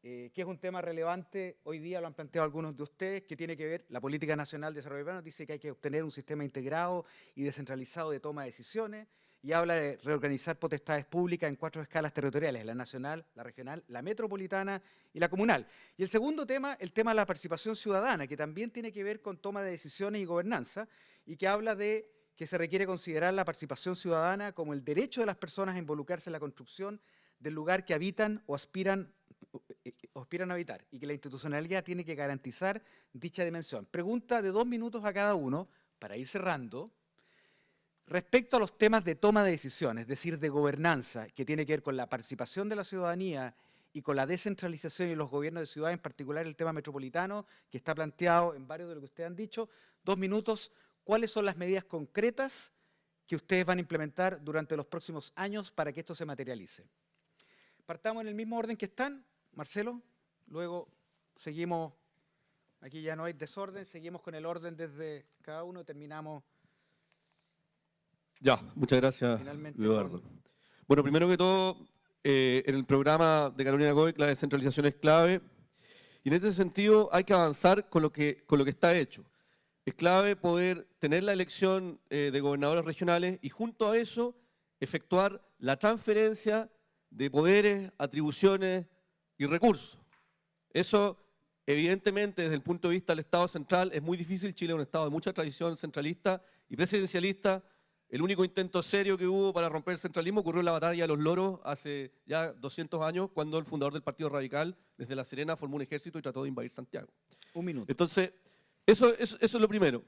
que es un tema relevante. Hoy día lo han planteado algunos de ustedes, que tiene que ver, la Política Nacional de Desarrollo Urbano dice que hay que obtener un sistema integrado y descentralizado de toma de decisiones, y habla de reorganizar potestades públicas en 4 escalas territoriales: la nacional, la regional, la metropolitana y la comunal. Y el segundo tema, el tema de la participación ciudadana, que también tiene que ver con toma de decisiones y gobernanza, y que habla de que se requiere considerar la participación ciudadana como el derecho de las personas a involucrarse en la construcción del lugar que habitan o aspiran a habitar, y que la institucionalidad tiene que garantizar dicha dimensión. Pregunta de 2 minutos a cada uno, para ir cerrando. Respecto a los temas de toma de decisiones, es decir, de gobernanza, que tiene que ver con la participación de la ciudadanía y con la descentralización y los gobiernos de ciudad, en particular el tema metropolitano, que está planteado en varios de lo que ustedes han dicho. 2 minutos, ¿cuáles son las medidas concretas que ustedes van a implementar durante los próximos años para que esto se materialice? Partamos en el mismo orden que están, Marcelo, luego seguimos, aquí ya no hay desorden, seguimos con el orden desde cada uno y terminamos. Ya, muchas gracias, Eduardo. Bueno, primero que todo, en el programa de Carolina Goy, la descentralización es clave, y en ese sentido hay que avanzar con lo que está hecho. es clave poder tener la elección de gobernadores regionales y junto a eso efectuar la transferencia de poderes, atribuciones y recursos. Eso, evidentemente, desde el punto de vista del Estado central, es muy difícil. Chile es un Estado de mucha tradición centralista y presidencialista. El único intento serio que hubo para romper el centralismo ocurrió en la Batalla de los Loros hace ya 200 años, cuando el fundador del Partido Radical, desde La Serena, formó un ejército y trató de invadir Santiago. Un minuto. Entonces, eso es lo primero.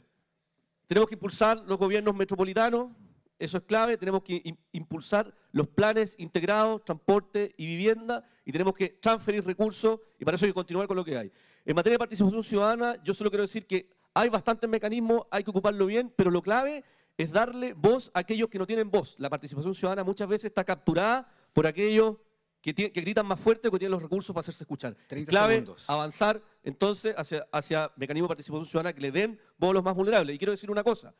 Tenemos que impulsar los gobiernos metropolitanos, eso es clave. Tenemos que impulsar los planes integrados, transporte y vivienda, y tenemos que transferir recursos, y para eso hay que continuar con lo que hay. En materia de participación ciudadana, yo solo quiero decir que hay bastantes mecanismos, hay que ocuparlo bien, pero lo clave es darle voz a aquellos que no tienen voz. La participación ciudadana muchas veces está capturada por aquellos que gritan más fuerte o que tienen los recursos para hacerse escuchar. 30 clave segundos. avanzar entonces hacia mecanismos de participación ciudadana que le den voz a los más vulnerables. Y quiero decir una cosa,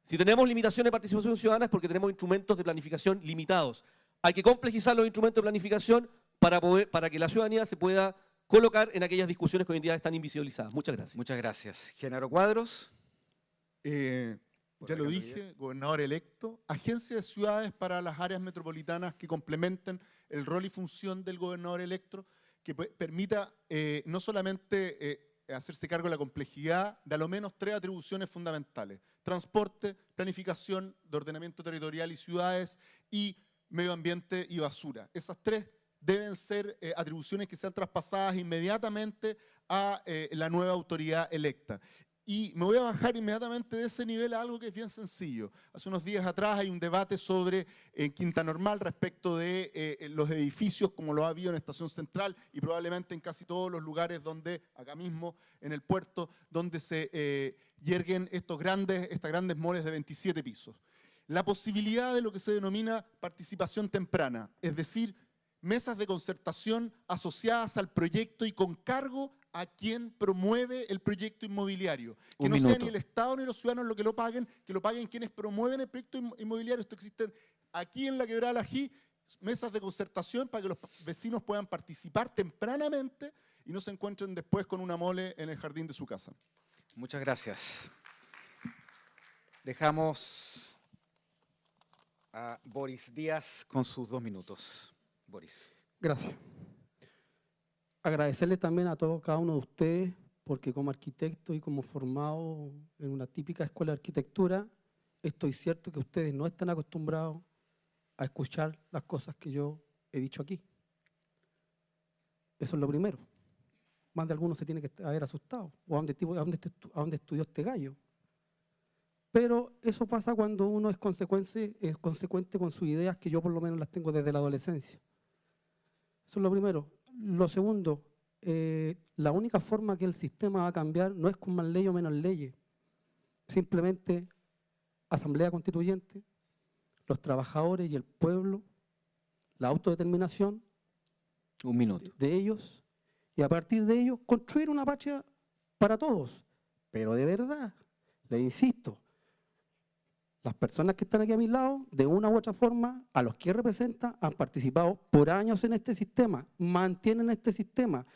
si tenemos limitaciones de participación ciudadana es porque tenemos instrumentos de planificación limitados. Hay que complejizar los instrumentos de planificación para que la ciudadanía se pueda colocar en aquellas discusiones que hoy en día están invisibilizadas. Muchas gracias. Muchas gracias. Genaro Cuadros. Ya lo dije, gobernador electo, agencia de ciudades para las áreas metropolitanas que complementen el rol y función del gobernador electo, que permita no solamente hacerse cargo de la complejidad de a lo menos 3 atribuciones fundamentales: transporte, planificación de ordenamiento territorial y ciudades, y medio ambiente y basura. Esas 3 deben ser atribuciones que sean traspasadas inmediatamente a la nueva autoridad electa. Y me voy a bajar inmediatamente de ese nivel a algo que es bien sencillo. Hace unos días atrás hay un debate sobre Quinta Normal respecto de los edificios, como lo ha habido en Estación Central y probablemente en casi todos los lugares donde, acá mismo en el puerto, donde se yerguen estas grandes moles de 27 pisos. La posibilidad de lo que se denomina participación temprana, es decir, mesas de concertación asociadas al proyecto y con cargo a quien promueve el proyecto inmobiliario. Que no sea ni el Estado ni los ciudadanos lo que lo paguen, que lo paguen quienes promueven el proyecto inmobiliario. Esto existe aquí en la Quebrada del Ají, mesas de concertación para que los vecinos puedan participar tempranamente y no se encuentren después con una mole en el jardín de su casa. Muchas gracias. Dejamos a Boris Díaz con sus 2 minutos. Boris. Gracias. Agradecerle también a todos, cada uno de ustedes, porque como arquitecto y como formado en una típica escuela de arquitectura, estoy cierto que ustedes no están acostumbrados a escuchar las cosas que yo he dicho aquí. Eso es lo primero. Más de algunos se tiene que haber asustado. ¿O a dónde estudió este gallo? Pero eso pasa cuando uno es consecuente con sus ideas, que yo por lo menos las tengo desde la adolescencia. Eso es lo primero. Lo segundo, la única forma que el sistema va a cambiar no es con más leyes o menos leyes. Simplemente asamblea constituyente, los trabajadores y el pueblo, la autodeterminación de ellos, y a partir de ellos construir una patria para todos. Pero de verdad, les insisto, las personas que están aquí a mi lado, de una u otra forma, a los que representan, han participado por años en este sistema, mantienen este sistema.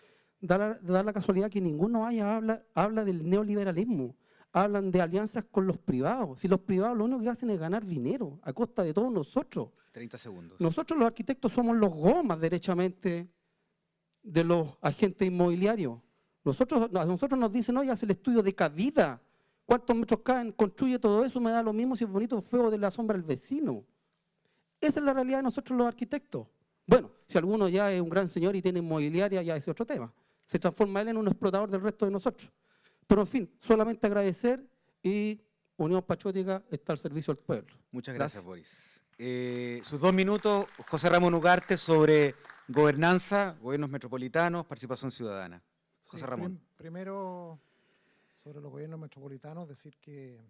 Da la casualidad que ninguno habla del neoliberalismo, hablan de alianzas con los privados. Si los privados lo único que hacen es ganar dinero a costa de todos nosotros. 30 segundos. Nosotros los arquitectos somos los gomas, derechamente, de los agentes inmobiliarios. A nosotros nos dicen, oye, haz el estudio de cabida. ¿Cuántos metros caen? Construye todo eso, me da lo mismo si es bonito o feo de la sombra del vecino. Esa es la realidad de nosotros los arquitectos. Bueno, si alguno ya es un gran señor y tiene inmobiliaria, ya es otro tema. Se transforma él en un explotador del resto de nosotros. Pero en fin, solamente agradecer, y Unión Patriótica está al servicio del pueblo. Muchas gracias, Boris. Sus 2 minutos, José Ramón Ugarte, sobre gobernanza, gobiernos metropolitanos, participación ciudadana. José Ramón. Primero, sobre los gobiernos metropolitanos, decir que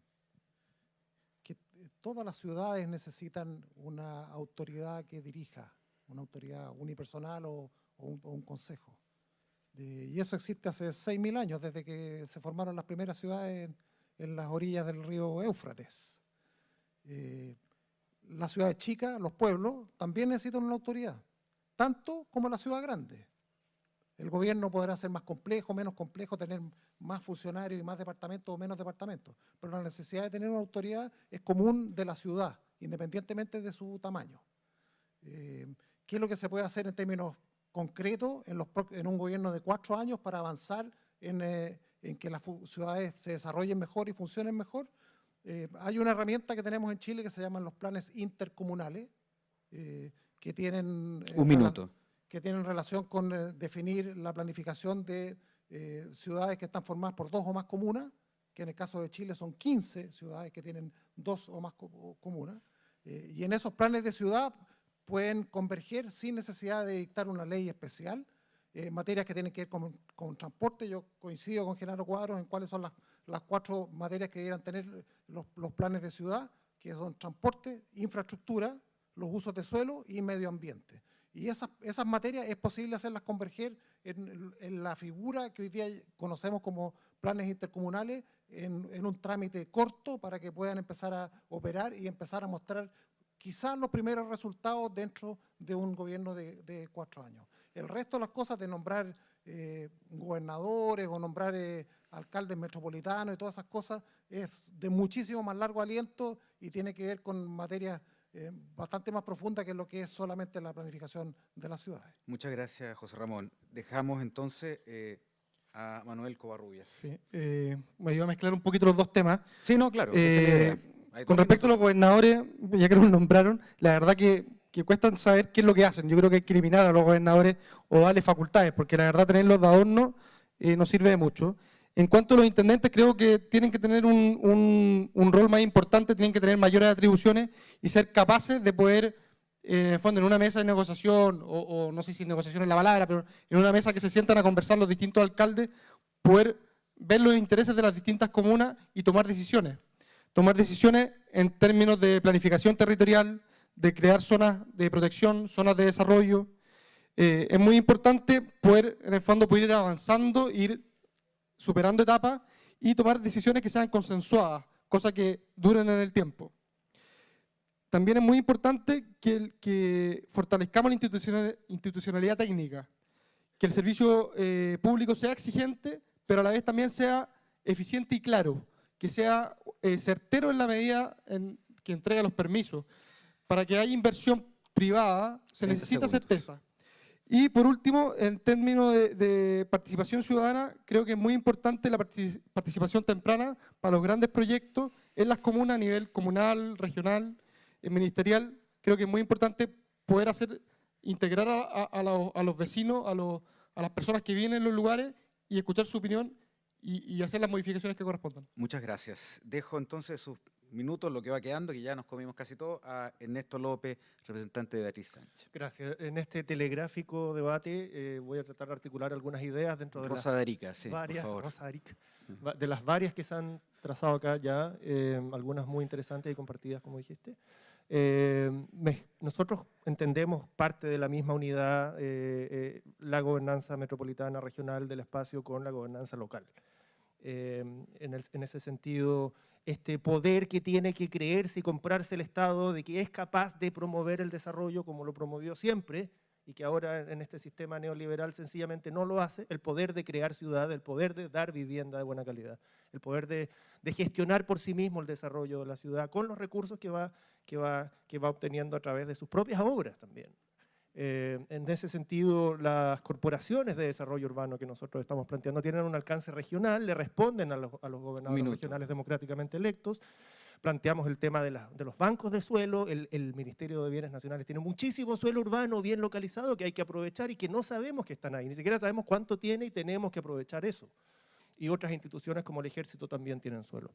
todas las ciudades necesitan una autoridad que dirija, una autoridad unipersonal o un consejo. Y eso existe hace 6.000 años, desde que se formaron las primeras ciudades en las orillas del río Éufrates. Las ciudades chicas, los pueblos, también necesitan una autoridad, tanto como la ciudad grande. El gobierno podrá ser más complejo, menos complejo, tener más funcionarios y más departamentos o menos departamentos, pero la necesidad de tener una autoridad es común de la ciudad, independientemente de su tamaño. ¿Qué es lo que se puede hacer en términos concretos en un gobierno de 4 años para avanzar en que las ciudades se desarrollen mejor y funcionen mejor? Hay una herramienta que tenemos en Chile que se llaman los planes intercomunales, que tienen que tienen relación con definir la planificación de ciudades que están formadas por 2 o más comunas, que en el caso de Chile son 15 ciudades que tienen 2 o más comunas, y en esos planes de ciudad pueden converger sin necesidad de dictar una ley especial, materias que tienen que ver con transporte. Yo coincido con Genaro Cuadros en cuáles son las 4 materias que debieran tener los planes de ciudad, que son transporte, infraestructura, los usos de suelo y medio ambiente. Y esas materias es posible hacerlas converger en la figura que hoy día conocemos como planes intercomunales en un trámite corto para que puedan empezar a operar y empezar a mostrar quizás los primeros resultados dentro de un gobierno de 4 años. El resto de las cosas de nombrar gobernadores o nombrar alcaldes metropolitanos y todas esas cosas es de muchísimo más largo aliento y tiene que ver con materias bastante más profunda que lo que es solamente la planificación de las ciudades. Muchas gracias, José Ramón. Dejamos entonces a Manuel Covarrubias. Sí, me iba a mezclar un poquito los dos temas. Sí, no, claro. Con respecto a los gobernadores, ya que los nombraron, la verdad que cuesta saber qué es lo que hacen. Yo creo que hay que eliminar a los gobernadores o darles facultades, porque la verdad tenerlos de adorno no sirve de mucho. En cuanto a los intendentes, creo que tienen que tener un rol más importante, tienen que tener mayores atribuciones y ser capaces de poder, en fondo, en una mesa de negociación, o no sé si negociación es la palabra, pero en una mesa que se sientan a conversar los distintos alcaldes, poder ver los intereses de las distintas comunas y tomar decisiones. Tomar decisiones en términos de planificación territorial, de crear zonas de protección, zonas de desarrollo. Es muy importante poder, en el fondo, poder ir avanzando, ir superando etapas y tomar decisiones que sean consensuadas, cosas que duren en el tiempo. También es muy importante que fortalezcamos la institucionalidad técnica, que el servicio público sea exigente, pero a la vez también sea eficiente y claro, que sea certero en la medida en que entrega los permisos. Para que haya inversión privada se necesita certeza. Y por último, en términos de participación ciudadana, creo que es muy importante la participación temprana para los grandes proyectos en las comunas a nivel comunal, regional, ministerial. Creo que es muy importante poder integrar a los vecinos, a las personas que vienen en los lugares y escuchar su opinión y hacer las modificaciones que correspondan. Muchas gracias. Dejo entonces sus minutos, lo que va quedando, que ya nos comimos casi todo, a Ernesto López, representante de Beatriz Sánchez. Gracias. En este telegráfico debate voy a tratar de articular algunas ideas dentro de Rosa de Arica, sí, varias, por favor. Rosa de Arica, de las varias que se han trazado acá ya, algunas muy interesantes y compartidas, como dijiste. Nosotros entendemos parte de la misma unidad, la gobernanza metropolitana regional del espacio con la gobernanza local. En ese sentido, este poder que tiene que creerse y comprarse el Estado de que es capaz de promover el desarrollo como lo promovió siempre y que ahora en este sistema neoliberal sencillamente no lo hace, el poder de crear ciudad, el poder de dar vivienda de buena calidad, el poder de gestionar por sí mismo el desarrollo de la ciudad con los recursos que va obteniendo a través de sus propias obras también. En ese sentido, las corporaciones de desarrollo urbano que nosotros estamos planteando tienen un alcance regional, le responden a los gobernadores regionales democráticamente electos. Planteamos el tema de los bancos de suelo, el Ministerio de Bienes Nacionales tiene muchísimo suelo urbano bien localizado que hay que aprovechar y que no sabemos que están ahí, ni siquiera sabemos cuánto tiene y tenemos que aprovechar eso. Y otras instituciones como el Ejército también tienen suelo.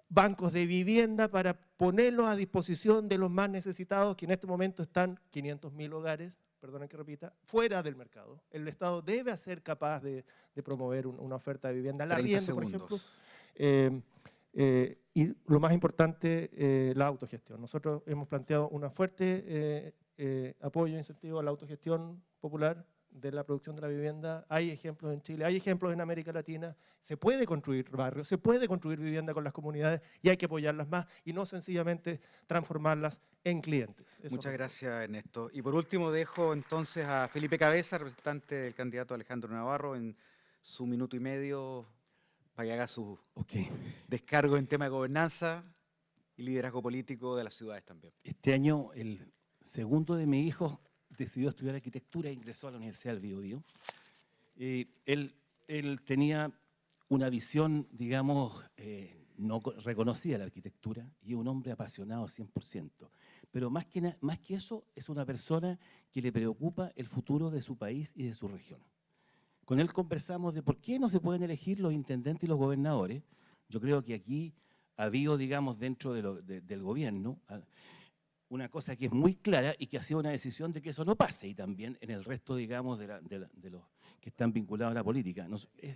Bancos de vivienda para ponerlos a disposición de los más necesitados, que en este momento están 500.000 hogares, perdonen que repita, fuera del mercado. El Estado debe ser capaz de promover una oferta de vivienda. La arriendo, por ejemplo. Y lo más importante, la autogestión. Nosotros hemos planteado una fuerte apoyo e incentivo a la autogestión popular de la producción de la vivienda. Hay ejemplos en Chile, hay ejemplos en América Latina. Se puede construir barrios, se puede construir vivienda con las comunidades y hay que apoyarlas más y no sencillamente transformarlas en clientes. Eso Muchas gracias, Ernesto. Y por último dejo entonces a Felipe Cabeza, representante del candidato Alejandro Navarro, en su minuto y medio para que haga su descargo en tema de gobernanza y liderazgo político de las ciudades también. Este año el segundo de mis hijos decidió estudiar arquitectura e ingresó a la Universidad del Biobío. Él tenía una visión, digamos, no reconocida la arquitectura y es un hombre apasionado 100%. Pero más que eso, es una persona que le preocupa el futuro de su país y de su región. Con él conversamos de por qué no se pueden elegir los intendentes y los gobernadores. Yo creo que aquí ha habido, digamos, dentro del gobierno, una cosa que es muy clara y que ha sido una decisión de que eso no pase, y también en el resto, digamos, de los que están vinculados a la política.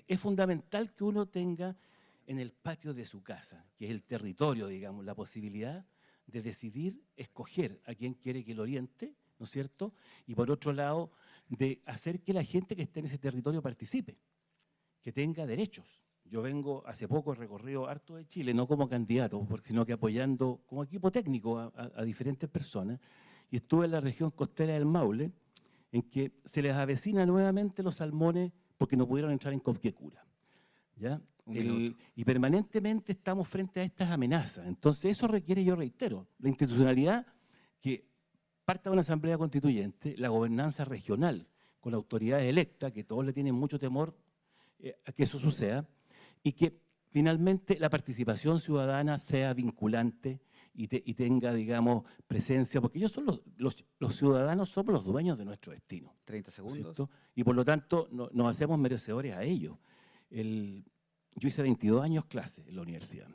Es fundamental que uno tenga en el patio de su casa, que es el territorio, digamos, la posibilidad de decidir, escoger a quién quiere que lo oriente, ¿no es cierto? Y por otro lado, de hacer que la gente que esté en ese territorio participe, que tenga derechos. Yo vengo, hace poco he recorrido harto de Chile, no como candidato, sino que apoyando como equipo técnico a diferentes personas, y estuve en la región costera del Maule, en que se les avecina nuevamente los salmones porque no pudieron entrar en Copquecura, ¿ya? Y permanentemente estamos frente a estas amenazas. Entonces eso requiere, yo reitero, la institucionalidad que parta de una asamblea constituyente, la gobernanza regional con autoridades electas, que todos le tienen mucho temor a que eso suceda, y que finalmente la participación ciudadana sea vinculante y tenga, digamos, presencia, porque ellos son los ciudadanos, somos los dueños de nuestro destino. 30 segundos. ¿Cierto? Y por lo tanto nos hacemos merecedores a ellos. Yo hice 22 años clase en la universidad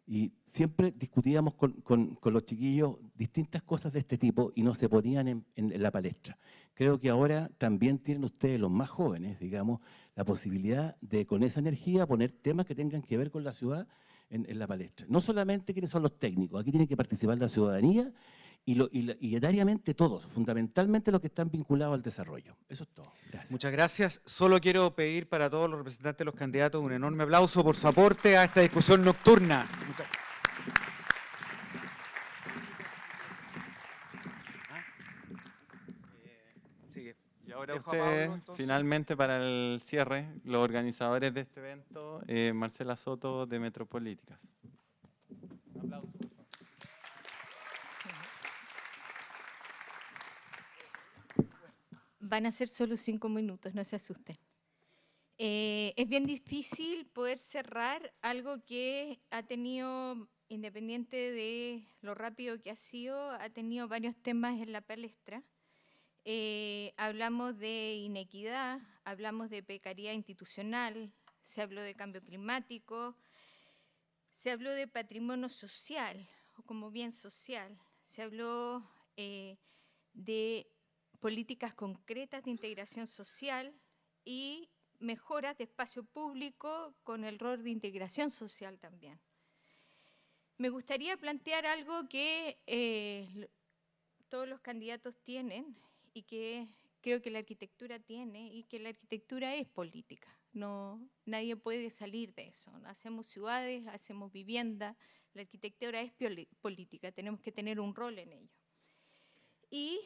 y siempre discutíamos con los chiquillos distintas cosas de este tipo y no se ponían en la palestra. Creo que ahora también tienen ustedes, los más jóvenes, digamos, la posibilidad de con esa energía poner temas que tengan que ver con la ciudad en la palestra. No solamente quiénes son los técnicos, aquí tienen que participar la ciudadanía y etariamente todos, fundamentalmente los que están vinculados al desarrollo. Eso es todo. Gracias. Muchas gracias. Solo quiero pedir para todos los representantes de los candidatos un enorme aplauso por su aporte a esta discusión nocturna. Y ahora ustedes, finalmente para el cierre, los organizadores de este evento, Marcela Soto de Metropolíticas. Un aplauso, por favor. Van a ser solo 5 minutos, no se asusten. Es bien difícil poder cerrar algo que ha tenido, independiente de lo rápido que ha sido, ha tenido varios temas en la palestra. Hablamos de inequidad, hablamos de precariedad institucional, se habló de cambio climático, se habló de patrimonio social, o como bien social, se habló de políticas concretas de integración social y mejoras de espacio público con el rol de integración social también. Me gustaría plantear algo que todos los candidatos tienen y que creo que la arquitectura tiene, y que la arquitectura es política. Nadie puede salir de eso. Hacemos ciudades, hacemos vivienda, la arquitectura es política, tenemos que tener un rol en ello. Y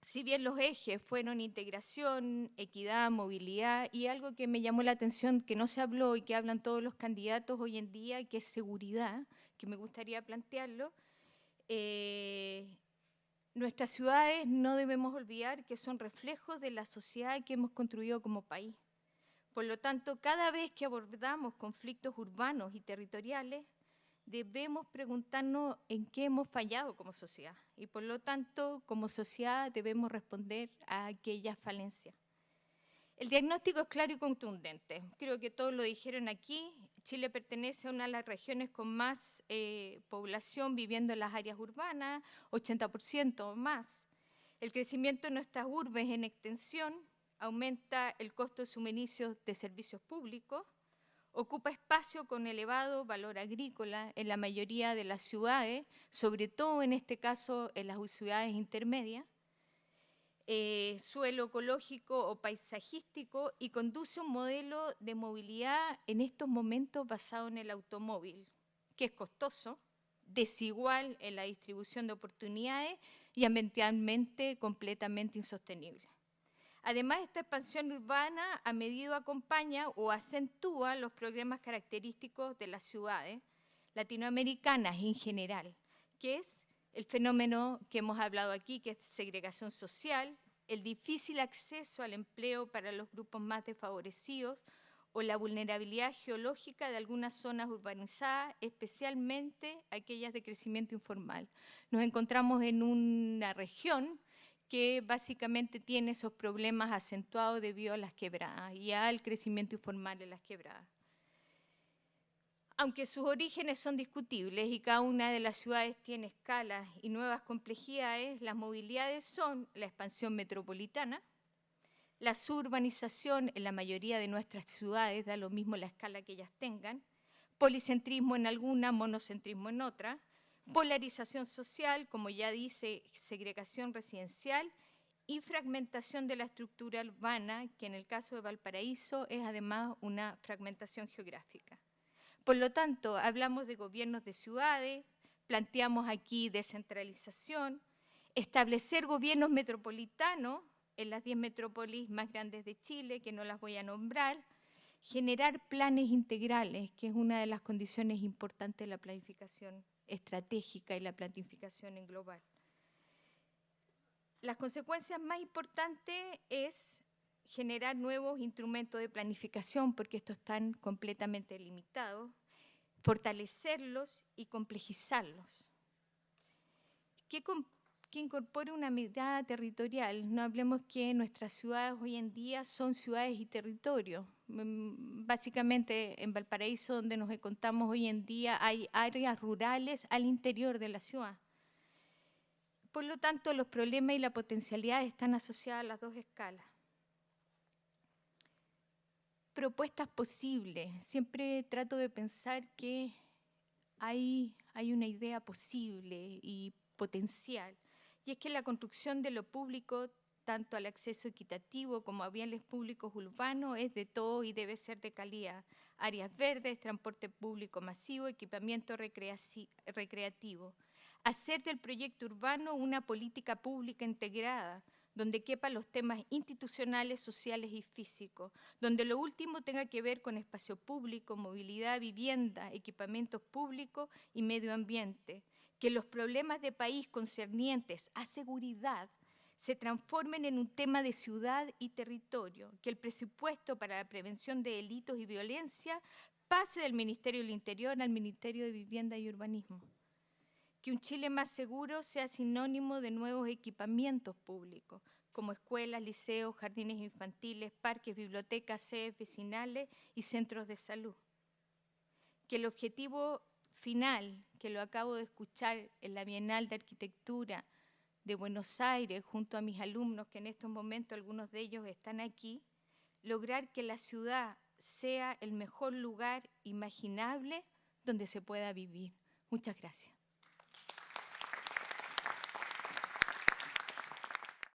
si bien los ejes fueron integración, equidad, movilidad, y algo que me llamó la atención, que no se habló y que hablan todos los candidatos hoy en día, que es seguridad, que me gustaría plantearlo, nuestras ciudades no debemos olvidar que son reflejos de la sociedad que hemos construido como país. Por lo tanto, cada vez que abordamos conflictos urbanos y territoriales, debemos preguntarnos en qué hemos fallado como sociedad. Y por lo tanto, como sociedad debemos responder a aquellas falencias. El diagnóstico es claro y contundente. Creo que todos lo dijeron aquí. Chile pertenece a una de las regiones con más población viviendo en las áreas urbanas, 80% o más. El crecimiento de nuestras urbes en extensión aumenta el costo de suministros de servicios públicos, ocupa espacio con elevado valor agrícola en la mayoría de las ciudades, sobre todo en este caso en las ciudades intermedias. suelo ecológico o paisajístico y conduce un modelo de movilidad en estos momentos basado en el automóvil, que es costoso, desigual en la distribución de oportunidades y ambientalmente completamente insostenible. Además, esta expansión urbana a menudo acompaña o acentúa los problemas característicos de las ciudades latinoamericanas en general, que es el fenómeno que hemos hablado aquí, que es segregación social, el difícil acceso al empleo para los grupos más desfavorecidos o la vulnerabilidad geológica de algunas zonas urbanizadas, especialmente aquellas de crecimiento informal. Nos encontramos en una región que básicamente tiene esos problemas acentuados debido a las quebradas y al crecimiento informal en las quebradas. Aunque sus orígenes son discutibles y cada una de las ciudades tiene escalas y nuevas complejidades, las movilidades son la expansión metropolitana, la suburbanización en la mayoría de nuestras ciudades, da lo mismo la escala que ellas tengan, policentrismo en alguna, monocentrismo en otra, polarización social, como ya dice, segregación residencial y fragmentación de la estructura urbana, que en el caso de Valparaíso es además una fragmentación geográfica. Por lo tanto, hablamos de gobiernos de ciudades, planteamos aquí descentralización, establecer gobiernos metropolitanos en las 10 metrópolis más grandes de Chile, que no las voy a nombrar, generar planes integrales, que es una de las condiciones importantes de la planificación estratégica y la planificación en global. Las consecuencias más importantes es generar nuevos instrumentos de planificación, porque estos están completamente limitados, fortalecerlos y complejizarlos. Que incorpore una mirada territorial. No hablemos que nuestras ciudades hoy en día son ciudades y territorios. Básicamente en Valparaíso, donde nos encontramos hoy en día, hay áreas rurales al interior de la ciudad. Por lo tanto, los problemas y la potencialidad están asociadas a las dos escalas. Propuestas posibles. Siempre trato de pensar que hay una idea posible y potencial. Y es que la construcción de lo público, tanto al acceso equitativo como a bienes públicos urbanos, es de todo y debe ser de calidad. Áreas verdes, transporte público masivo, equipamiento recreativo. Hacer del proyecto urbano una política pública integrada, donde quepan los temas institucionales, sociales y físicos, donde lo último tenga que ver con espacio público, movilidad, vivienda, equipamientos públicos y medio ambiente, que los problemas de país concernientes a seguridad se transformen en un tema de ciudad y territorio, que el presupuesto para la prevención de delitos y violencia pase del Ministerio del Interior al Ministerio de Vivienda y Urbanismo. Que un Chile más seguro sea sinónimo de nuevos equipamientos públicos, como escuelas, liceos, jardines infantiles, parques, bibliotecas, sedes vecinales y centros de salud. Que el objetivo final, que lo acabo de escuchar en la Bienal de Arquitectura de Buenos Aires, junto a mis alumnos, que en estos momentos algunos de ellos están aquí, lograr que la ciudad sea el mejor lugar imaginable donde se pueda vivir. Muchas gracias.